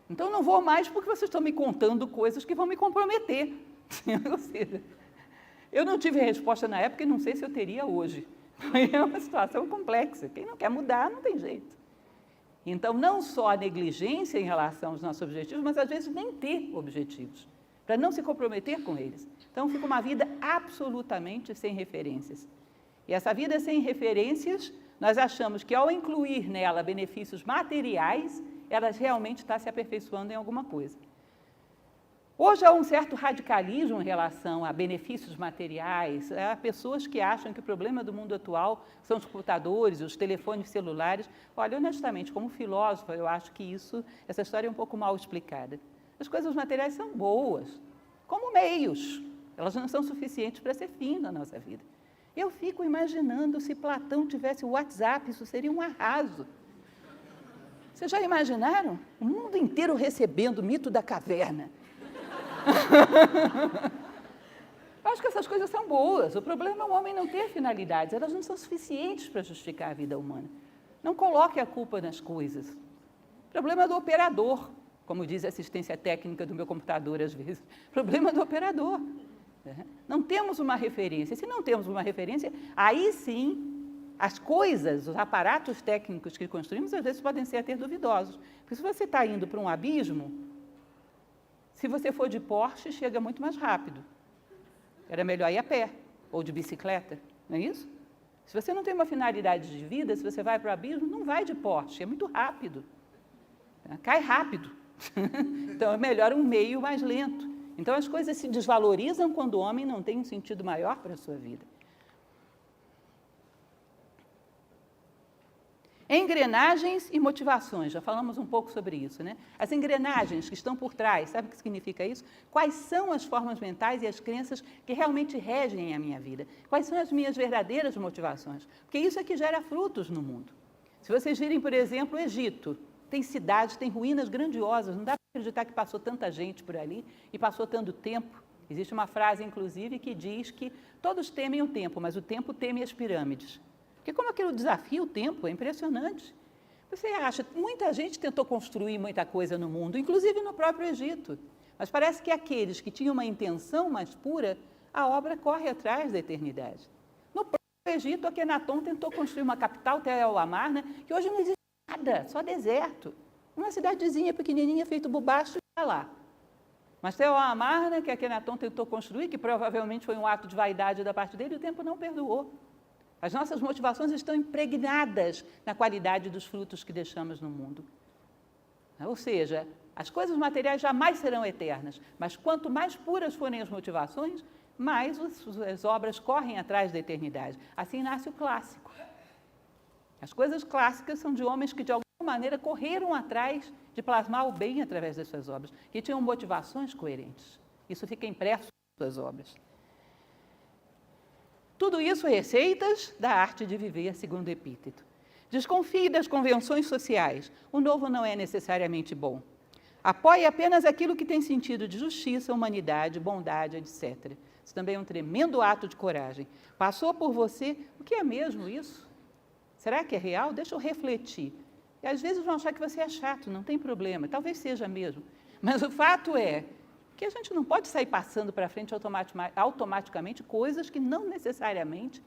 Então, eu não vou mais porque vocês estão me contando coisas que vão me comprometer. Ou seja, eu não tive resposta na época e não sei se eu teria hoje. É uma situação complexa. Quem não quer mudar, não tem jeito. Então, não só a negligência em relação aos nossos objetivos, mas às vezes nem ter objetivos, para não se comprometer com eles. Então, fica uma vida absolutamente sem referências. E essa vida sem referências, nós achamos que ao incluir nela benefícios materiais, ela realmente está se aperfeiçoando em alguma coisa. Hoje há um certo radicalismo em relação a benefícios materiais. Há pessoas que acham que o problema do mundo atual são os computadores, os telefones celulares. Olha, honestamente, como filósofa, eu acho que essa história é um pouco mal explicada. As coisas materiais são boas, como meios. Elas não são suficientes para ser fim na nossa vida. Eu fico imaginando se Platão tivesse o WhatsApp, isso seria um arraso. Vocês já imaginaram? O mundo inteiro recebendo o mito da caverna. Eu acho que essas coisas são boas. O problema é o homem não ter finalidades. Elas não são suficientes para justificar a vida humana. Não coloque a culpa nas coisas. O problema é do operador, como diz a assistência técnica do meu computador às vezes. O problema é do operador. Não temos uma referência. Se não temos uma referência, aí sim, as coisas, os aparatos técnicos que construímos, às vezes podem ser até duvidosos. Porque se você está indo para um abismo, se você for de Porsche, chega muito mais rápido. Era melhor ir a pé, ou de bicicleta, não é isso? Se você não tem uma finalidade de vida, se você vai para o abismo, não vai de Porsche, é muito rápido. Cai rápido. Então, é melhor um meio mais lento. Então, as coisas se desvalorizam quando o homem não tem um sentido maior para a sua vida. Engrenagens e motivações, já falamos um pouco sobre isso, né? As engrenagens que estão por trás, sabe o que significa isso? Quais são as formas mentais e as crenças que realmente regem a minha vida? Quais são as minhas verdadeiras motivações? Porque isso é que gera frutos no mundo. Se vocês virem, por exemplo, o Egito, tem cidades, tem ruínas grandiosas, não dá para acreditar que passou tanta gente por ali e passou tanto tempo. Existe uma frase, inclusive, que diz que todos temem o tempo, mas o tempo teme as pirâmides. Porque como aquilo desafia o tempo, é impressionante. Você acha, muita gente tentou construir muita coisa no mundo, inclusive no próprio Egito. Mas parece que aqueles que tinham uma intenção mais pura, a obra corre atrás da eternidade. No próprio Egito, Akenaton tentou construir uma capital, Tel Amarna, que hoje não existe nada, só deserto. Uma cidadezinha pequenininha, feito bubasto, está lá. Mas Tel Amarna, que Akenaton tentou construir, que provavelmente foi um ato de vaidade da parte dele, o tempo não perdoou. As nossas motivações estão impregnadas na qualidade dos frutos que deixamos no mundo. Ou seja, as coisas materiais jamais serão eternas, mas quanto mais puras forem as motivações, mais as obras correm atrás da eternidade. Assim nasce o clássico. As coisas clássicas são de homens que, de alguma maneira, correram atrás de plasmar o bem através das suas obras, que tinham motivações coerentes. Isso fica impresso nas suas obras. Tudo isso receitas da arte de viver, segundo Epíteto. Desconfie das convenções sociais. O novo não é necessariamente bom. Apoie apenas aquilo que tem sentido de justiça, humanidade, bondade, etc. Isso também é um tremendo ato de coragem. Passou por você, o que é mesmo isso? Será que é real? Deixa eu refletir. E às vezes vão achar que você é chato, não tem problema, talvez seja mesmo. Mas o fato é que a gente não pode sair passando para frente automaticamente coisas que não necessariamente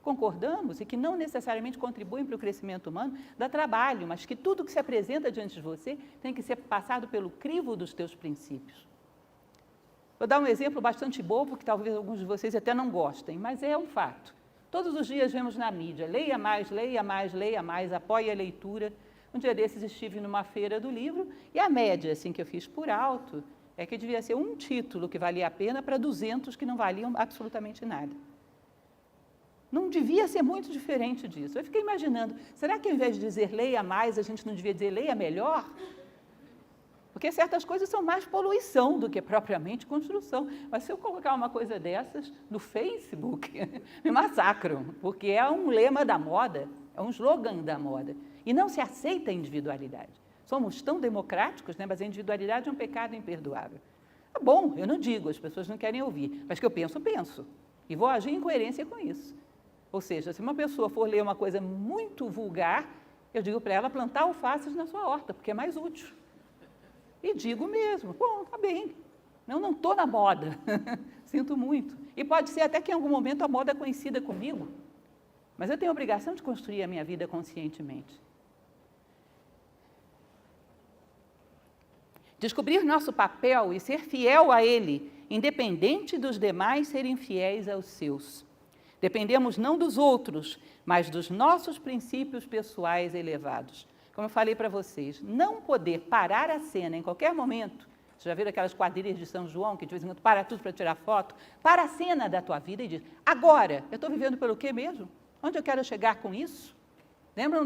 concordamos e que não necessariamente contribuem para o crescimento humano, dá trabalho, mas que tudo que se apresenta diante de você tem que ser passado pelo crivo dos teus princípios. Vou dar um exemplo bastante bobo, que talvez alguns de vocês até não gostem, mas é um fato. Todos os dias vemos na mídia, leia mais, leia mais, leia mais, apoie a leitura. Um dia desses estive numa feira do livro e a média, assim, que eu fiz por alto, é que devia ser um título que valia a pena para 200 que não valiam absolutamente nada. Não devia ser muito diferente disso. Eu fiquei imaginando, será que ao invés de dizer leia mais, a gente não devia dizer leia melhor? Porque certas coisas são mais poluição do que propriamente construção. Mas se eu colocar uma coisa dessas no Facebook, me massacram, porque é um lema da moda, é um slogan da moda. E não se aceita a individualidade. Somos tão democráticos, né? Mas a individualidade é um pecado imperdoável. É bom, eu não digo, as pessoas não querem ouvir, mas que eu penso, penso. E vou agir em coerência com isso. Ou seja, se uma pessoa for ler uma coisa muito vulgar, eu digo para ela plantar alfaces na sua horta, porque é mais útil. E digo mesmo, bom, tá bem, eu não estou na moda, sinto muito. E pode ser até que em algum momento a moda coincida comigo, mas eu tenho a obrigação de construir a minha vida conscientemente. Descobrir nosso papel e ser fiel a ele, independente dos demais serem fiéis aos seus. Dependemos não dos outros, mas dos nossos princípios pessoais elevados. Como eu falei para vocês, não poder parar a cena em qualquer momento. Vocês já viram aquelas quadrilhas de São João, que de vez em quando para tudo para tirar foto? Para a cena da tua vida e diz, agora, eu estou vivendo pelo quê mesmo? Onde eu quero chegar com isso? Lembram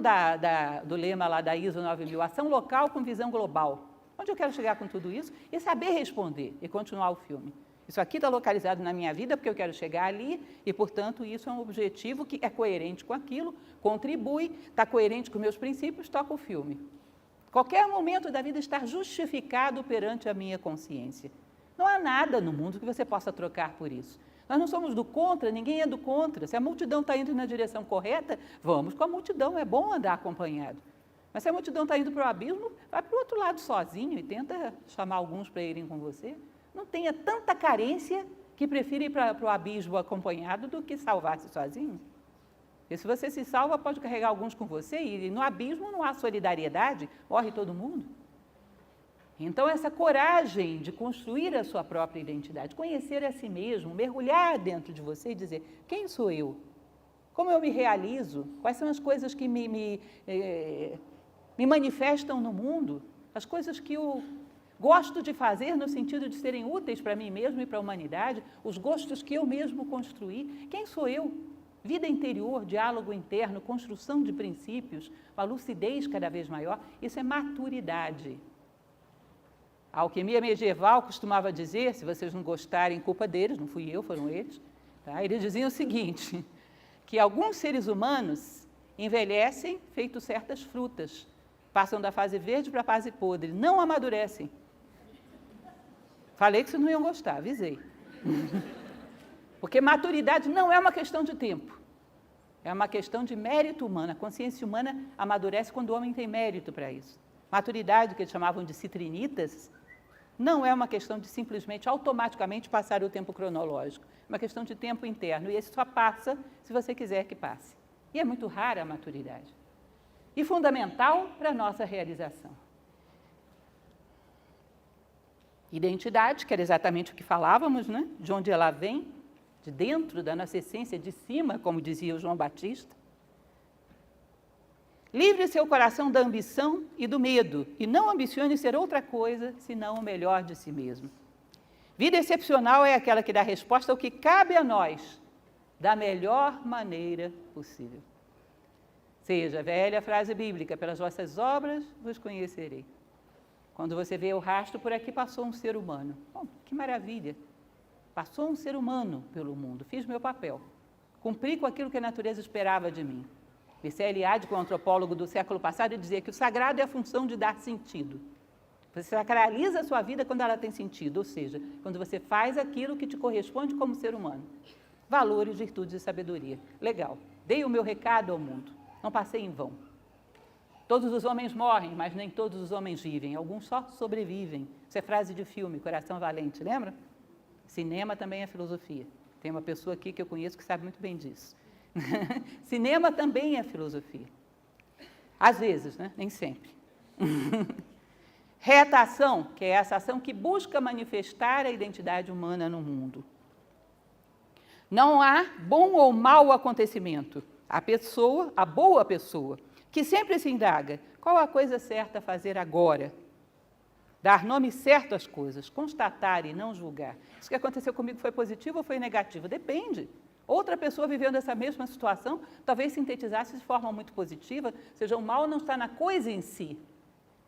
do lema lá da ISO 9000? Ação local com visão global. Onde eu quero chegar com tudo isso? E saber responder e continuar o filme. Isso aqui está localizado na minha vida porque eu quero chegar ali e, portanto, isso é um objetivo que é coerente com aquilo, contribui, está coerente com meus princípios, toca o filme. Qualquer momento da vida está justificado perante a minha consciência. Não há nada no mundo que você possa trocar por isso. Nós não somos do contra, ninguém é do contra. Se a multidão está indo na direção correta, vamos com a multidão, é bom andar acompanhado. Mas se a multidão está indo para o abismo, vai para o outro lado sozinho e tenta chamar alguns para irem com você. Não tenha tanta carência que prefira ir para o abismo acompanhado do que salvar-se sozinho. E se você se salva, pode carregar alguns com você e no abismo não há solidariedade, morre todo mundo. Então, essa coragem de construir a sua própria identidade, conhecer a si mesmo, mergulhar dentro de você e dizer, quem sou eu? Como eu me realizo? Quais são as coisas que me manifestam no mundo? As coisas que eu gosto de fazer no sentido de serem úteis para mim mesmo e para a humanidade, os gostos que eu mesmo construí. Quem sou eu? Vida interior, diálogo interno, construção de princípios, uma lucidez cada vez maior, isso é maturidade. A alquimia medieval costumava dizer, se vocês não gostarem, culpa deles, não fui eu, foram eles, tá? Eles diziam o seguinte, que alguns seres humanos envelhecem feito certas frutas, passam da fase verde para a fase podre, não amadurecem. Falei que vocês não iam gostar, avisei. Porque maturidade não é uma questão de tempo, é uma questão de mérito humano. A consciência humana amadurece quando o homem tem mérito para isso. Maturidade, que eles chamavam de citrinitas, não é uma questão de simplesmente, automaticamente passar o tempo cronológico. É uma questão de tempo interno. E esse só passa se você quiser que passe. E é muito rara a maturidade. E fundamental para a nossa realização. Identidade, que era exatamente o que falávamos, né? De onde ela vem, de dentro da nossa essência, de cima, como dizia o João Batista. Livre seu coração da ambição e do medo, e não ambicione ser outra coisa, senão o melhor de si mesmo. Vida excepcional é aquela que dá resposta ao que cabe a nós, da melhor maneira possível. Seja a velha frase bíblica, pelas vossas obras vos conhecerei. Quando você vê o rastro, por aqui passou um ser humano. Bom, que maravilha! Passou um ser humano pelo mundo, fiz meu papel. Cumpri com aquilo que a natureza esperava de mim. Mircea Eliade, que é um antropólogo do século passado, dizia que o sagrado é a função de dar sentido. Você sacraliza a sua vida quando ela tem sentido, ou seja, quando você faz aquilo que te corresponde como ser humano. Valores, virtudes e sabedoria. Legal. Dei o meu recado ao mundo. Não passei em vão. Todos os homens morrem, mas nem todos os homens vivem. Alguns só sobrevivem. Isso é frase de filme, Coração Valente, lembra? Cinema também é filosofia. Tem uma pessoa aqui que eu conheço que sabe muito bem disso. Cinema também é filosofia. Às vezes, né? Nem sempre. Reta ação, que é essa ação que busca manifestar a identidade humana no mundo. Não há bom ou mau acontecimento. A boa pessoa, que sempre se indaga, qual a coisa certa a fazer agora? Dar nome certo às coisas, constatar e não julgar. Isso que aconteceu comigo foi positivo ou foi negativo? Depende. Outra pessoa vivendo essa mesma situação, talvez sintetizasse de forma muito positiva, ou seja, o mal não está na coisa em si,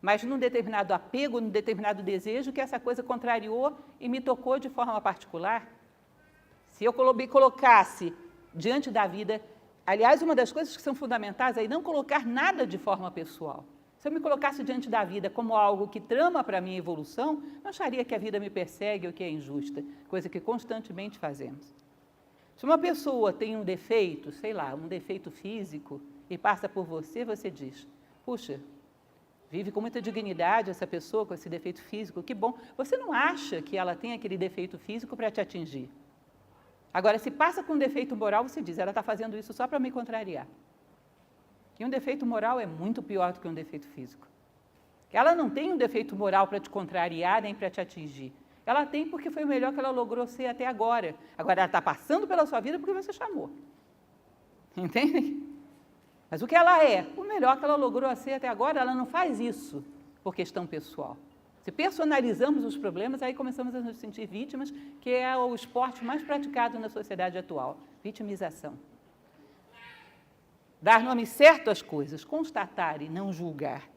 mas num determinado apego, num determinado desejo que essa coisa contrariou e me tocou de forma particular. Se eu me colocasse diante da vida, aliás, uma das coisas que são fundamentais é não colocar nada de forma pessoal. Se eu me colocasse diante da vida como algo que trama para a minha evolução, não acharia que a vida me persegue ou que é injusta, coisa que constantemente fazemos. Se uma pessoa tem um defeito, sei lá, um defeito físico, e passa por você, você diz, puxa, vive com muita dignidade essa pessoa com esse defeito físico, que bom. Você não acha que ela tem aquele defeito físico para te atingir. Agora, se passa com um defeito moral, você diz, ela está fazendo isso só para me contrariar. E um defeito moral é muito pior do que um defeito físico. Ela não tem um defeito moral para te contrariar nem para te atingir. Ela tem porque foi o melhor que ela logrou ser até agora. Agora, ela está passando pela sua vida porque você chamou. Entende? Mas o que ela é? O melhor que ela logrou ser até agora, ela não faz isso por questão pessoal. Se personalizamos os problemas, aí começamos a nos sentir vítimas, que é o esporte mais praticado na sociedade atual. Vitimização. Dar nome certo às coisas, constatar e não julgar.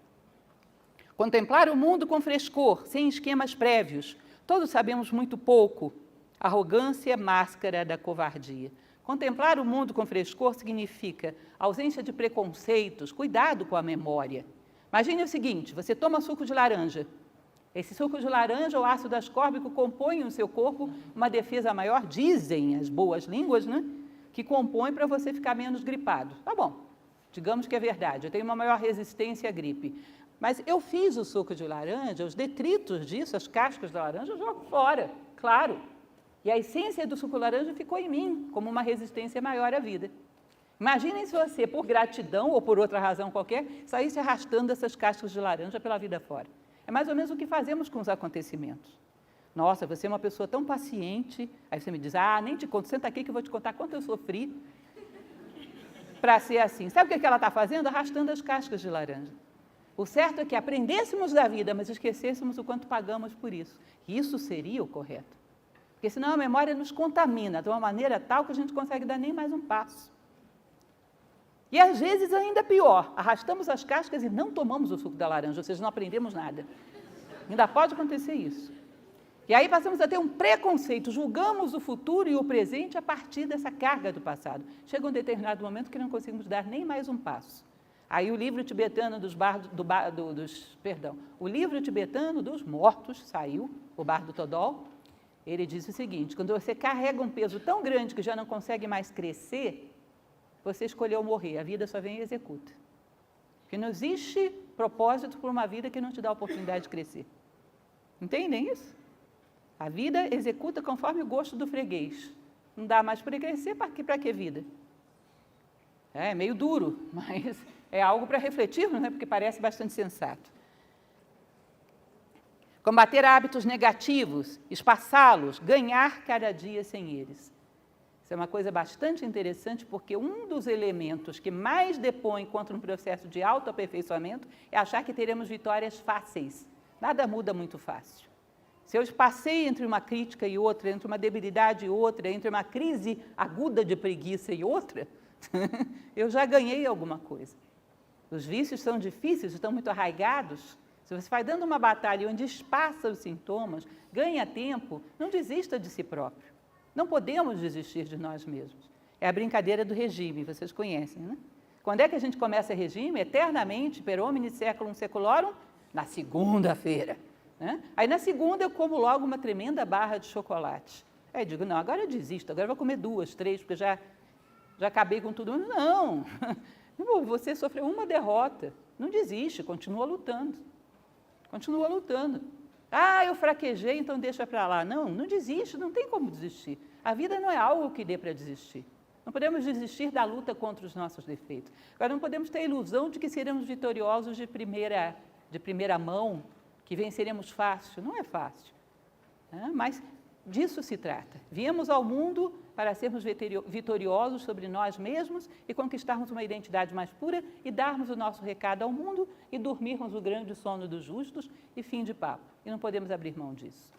Contemplar o mundo com frescor, sem esquemas prévios. Todos sabemos muito pouco. Arrogância é máscara da covardia. Contemplar o mundo com frescor significa ausência de preconceitos, cuidado com a memória. Imagine o seguinte, você toma suco de laranja. Esse suco de laranja, o ácido ascórbico, compõe no seu corpo uma defesa maior, dizem as boas línguas, né? Que compõe para você ficar menos gripado. Tá bom, digamos que é verdade, eu tenho uma maior resistência à gripe. Mas eu fiz o suco de laranja, os detritos disso, as cascas da laranja, eu jogo fora, claro. E a essência do suco de laranja ficou em mim, como uma resistência maior à vida. Imaginem se você, por gratidão ou por outra razão qualquer, saísse arrastando essas cascas de laranja pela vida fora. É mais ou menos o que fazemos com os acontecimentos. Nossa, você é uma pessoa tão paciente, aí você me diz, nem te conto, senta aqui que eu vou te contar quanto eu sofri para ser assim. Sabe o que ela está fazendo? Arrastando as cascas de laranja. O certo é que aprendêssemos da vida, mas esquecêssemos o quanto pagamos por isso. Isso seria o correto. Porque senão a memória nos contamina de uma maneira tal que a gente consegue dar nem mais um passo. E às vezes ainda pior, arrastamos as cascas e não tomamos o suco da laranja, ou seja, não aprendemos nada. Ainda pode acontecer isso. E aí passamos a ter um preconceito, julgamos o futuro e o presente a partir dessa carga do passado. Chega um determinado momento que não conseguimos dar nem mais um passo. Aí o livro tibetano o livro tibetano dos mortos saiu, o Bardo Thodol. Ele diz o seguinte, quando você carrega um peso tão grande que já não consegue mais crescer, você escolheu morrer, a vida só vem e executa. Porque não existe propósito para uma vida que não te dá a oportunidade de crescer. Entendem isso? A vida executa conforme o gosto do freguês. Não dá mais para crescer, para que vida? É meio duro, mas é algo para refletirmos, né? Porque parece bastante sensato. Combater hábitos negativos, espaçá-los, ganhar cada dia sem eles. Isso é uma coisa bastante interessante, porque um dos elementos que mais depõe contra um processo de autoaperfeiçoamento é achar que teremos vitórias fáceis. Nada muda muito fácil. Se eu passei entre uma crítica e outra, entre uma debilidade e outra, entre uma crise aguda de preguiça e outra, eu já ganhei alguma coisa. Os vícios são difíceis, estão muito arraigados. Se você vai dando uma batalha onde espaça os sintomas, ganha tempo, não desista de si próprio. Não podemos desistir de nós mesmos. É a brincadeira do regime, vocês conhecem, né? Quando é que a gente começa regime? Eternamente, per homine seculum seculorum, na segunda-feira. Né? Aí na segunda eu como logo uma tremenda barra de chocolate. Aí eu digo, não, agora eu desisto, agora eu vou comer 2, 3, porque já acabei com tudo. Não, você sofreu uma derrota, não desiste, continua lutando. Continua lutando. Ah, eu fraquejei, então deixa para lá. Não, não desiste, não tem como desistir. A vida não é algo que dê para desistir. Não podemos desistir da luta contra os nossos defeitos. Agora, não podemos ter a ilusão de que seremos vitoriosos de primeira mão, que venceremos fácil. Não é fácil. Mas disso se trata. Viemos ao mundo para sermos vitoriosos sobre nós mesmos e conquistarmos uma identidade mais pura e darmos o nosso recado ao mundo e dormirmos o grande sono dos justos e fim de papo. E não podemos abrir mão disso.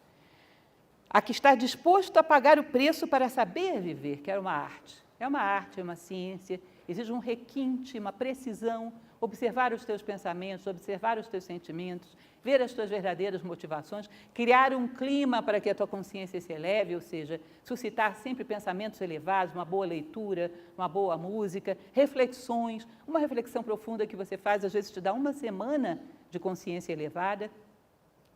Há que estar disposto a pagar o preço para saber viver, que é uma arte. É uma arte, é uma ciência, exige um requinte, uma precisão, observar os teus pensamentos, observar os teus sentimentos, ver as tuas verdadeiras motivações, criar um clima para que a tua consciência se eleve, ou seja, suscitar sempre pensamentos elevados, uma boa leitura, uma boa música, reflexões, uma reflexão profunda que você faz, às vezes te dá uma semana de consciência elevada.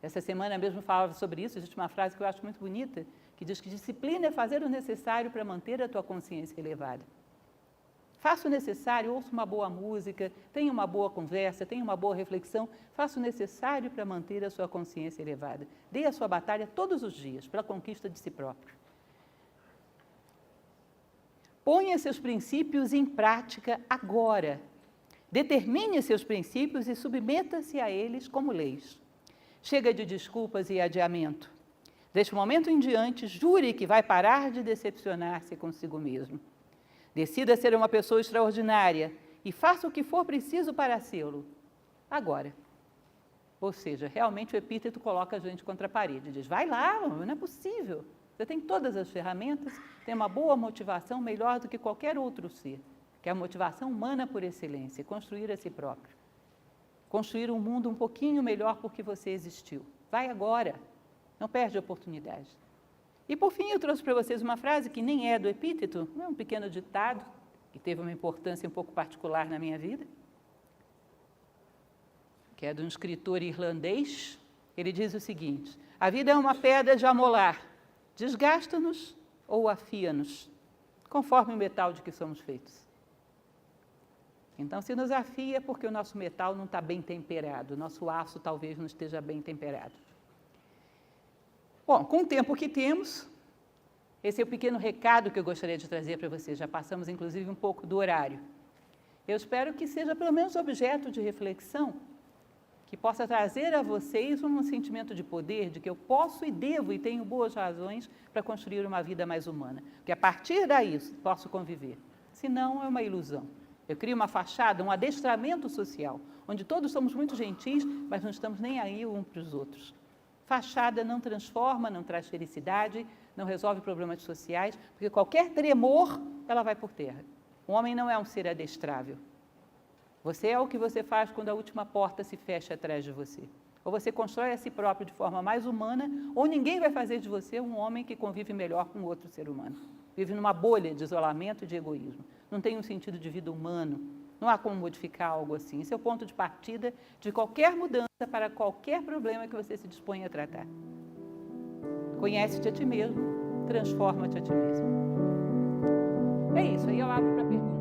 Essa semana mesmo falava sobre isso, existe uma frase que eu acho muito bonita, que diz que disciplina é fazer o necessário para manter a tua consciência elevada. Faça o necessário, ouça uma boa música, tenha uma boa conversa, tenha uma boa reflexão, faça o necessário para manter a sua consciência elevada. Dê a sua batalha todos os dias pela conquista de si próprio. Ponha seus princípios em prática agora. Determine seus princípios e submeta-se a eles como leis. Chega de desculpas e adiamento. Deste momento em diante, jure que vai parar de decepcionar-se consigo mesmo. Decida ser uma pessoa extraordinária e faça o que for preciso para sê-lo. Agora. Ou seja, realmente o epíteto coloca a gente contra a parede. Diz, vai lá, não é possível. Você tem todas as ferramentas, tem uma boa motivação, melhor do que qualquer outro ser, que é a motivação humana por excelência, construir a si próprio. Construir um mundo um pouquinho melhor porque você existiu. Vai agora. Não perde a oportunidade. E, por fim, eu trouxe para vocês uma frase que nem é do epíteto, é um pequeno ditado, que teve uma importância um pouco particular na minha vida, que é de um escritor irlandês. Ele diz o seguinte, a vida é uma pedra de amolar, desgasta-nos ou afia-nos, conforme o metal de que somos feitos. Então, se nos afia é porque o nosso metal não está bem temperado, o nosso aço talvez não esteja bem temperado. Bom, com o tempo que temos, esse é o pequeno recado que eu gostaria de trazer para vocês. Já passamos, inclusive, um pouco do horário. Eu espero que seja, pelo menos, objeto de reflexão, que possa trazer a vocês um sentimento de poder, de que eu posso e devo e tenho boas razões para construir uma vida mais humana. Porque a partir daí posso conviver. Senão, é uma ilusão. Eu crio uma fachada, um adestramento social, onde todos somos muito gentis, mas não estamos nem aí uns para os outros. Fachada não transforma, não traz felicidade, não resolve problemas sociais, porque qualquer tremor, ela vai por terra. O homem não é um ser adestrável. Você é o que você faz quando a última porta se fecha atrás de você. Ou você constrói a si próprio de forma mais humana, ou ninguém vai fazer de você um homem que convive melhor com outro ser humano. Vive numa bolha de isolamento e de egoísmo. Não tem um sentido de vida humano. Não há como modificar algo assim. Esse é o ponto de partida de qualquer mudança para qualquer problema que você se dispõe a tratar. Conhece-te a ti mesmo, transforma-te a ti mesmo. É isso, aí eu abro para perguntas.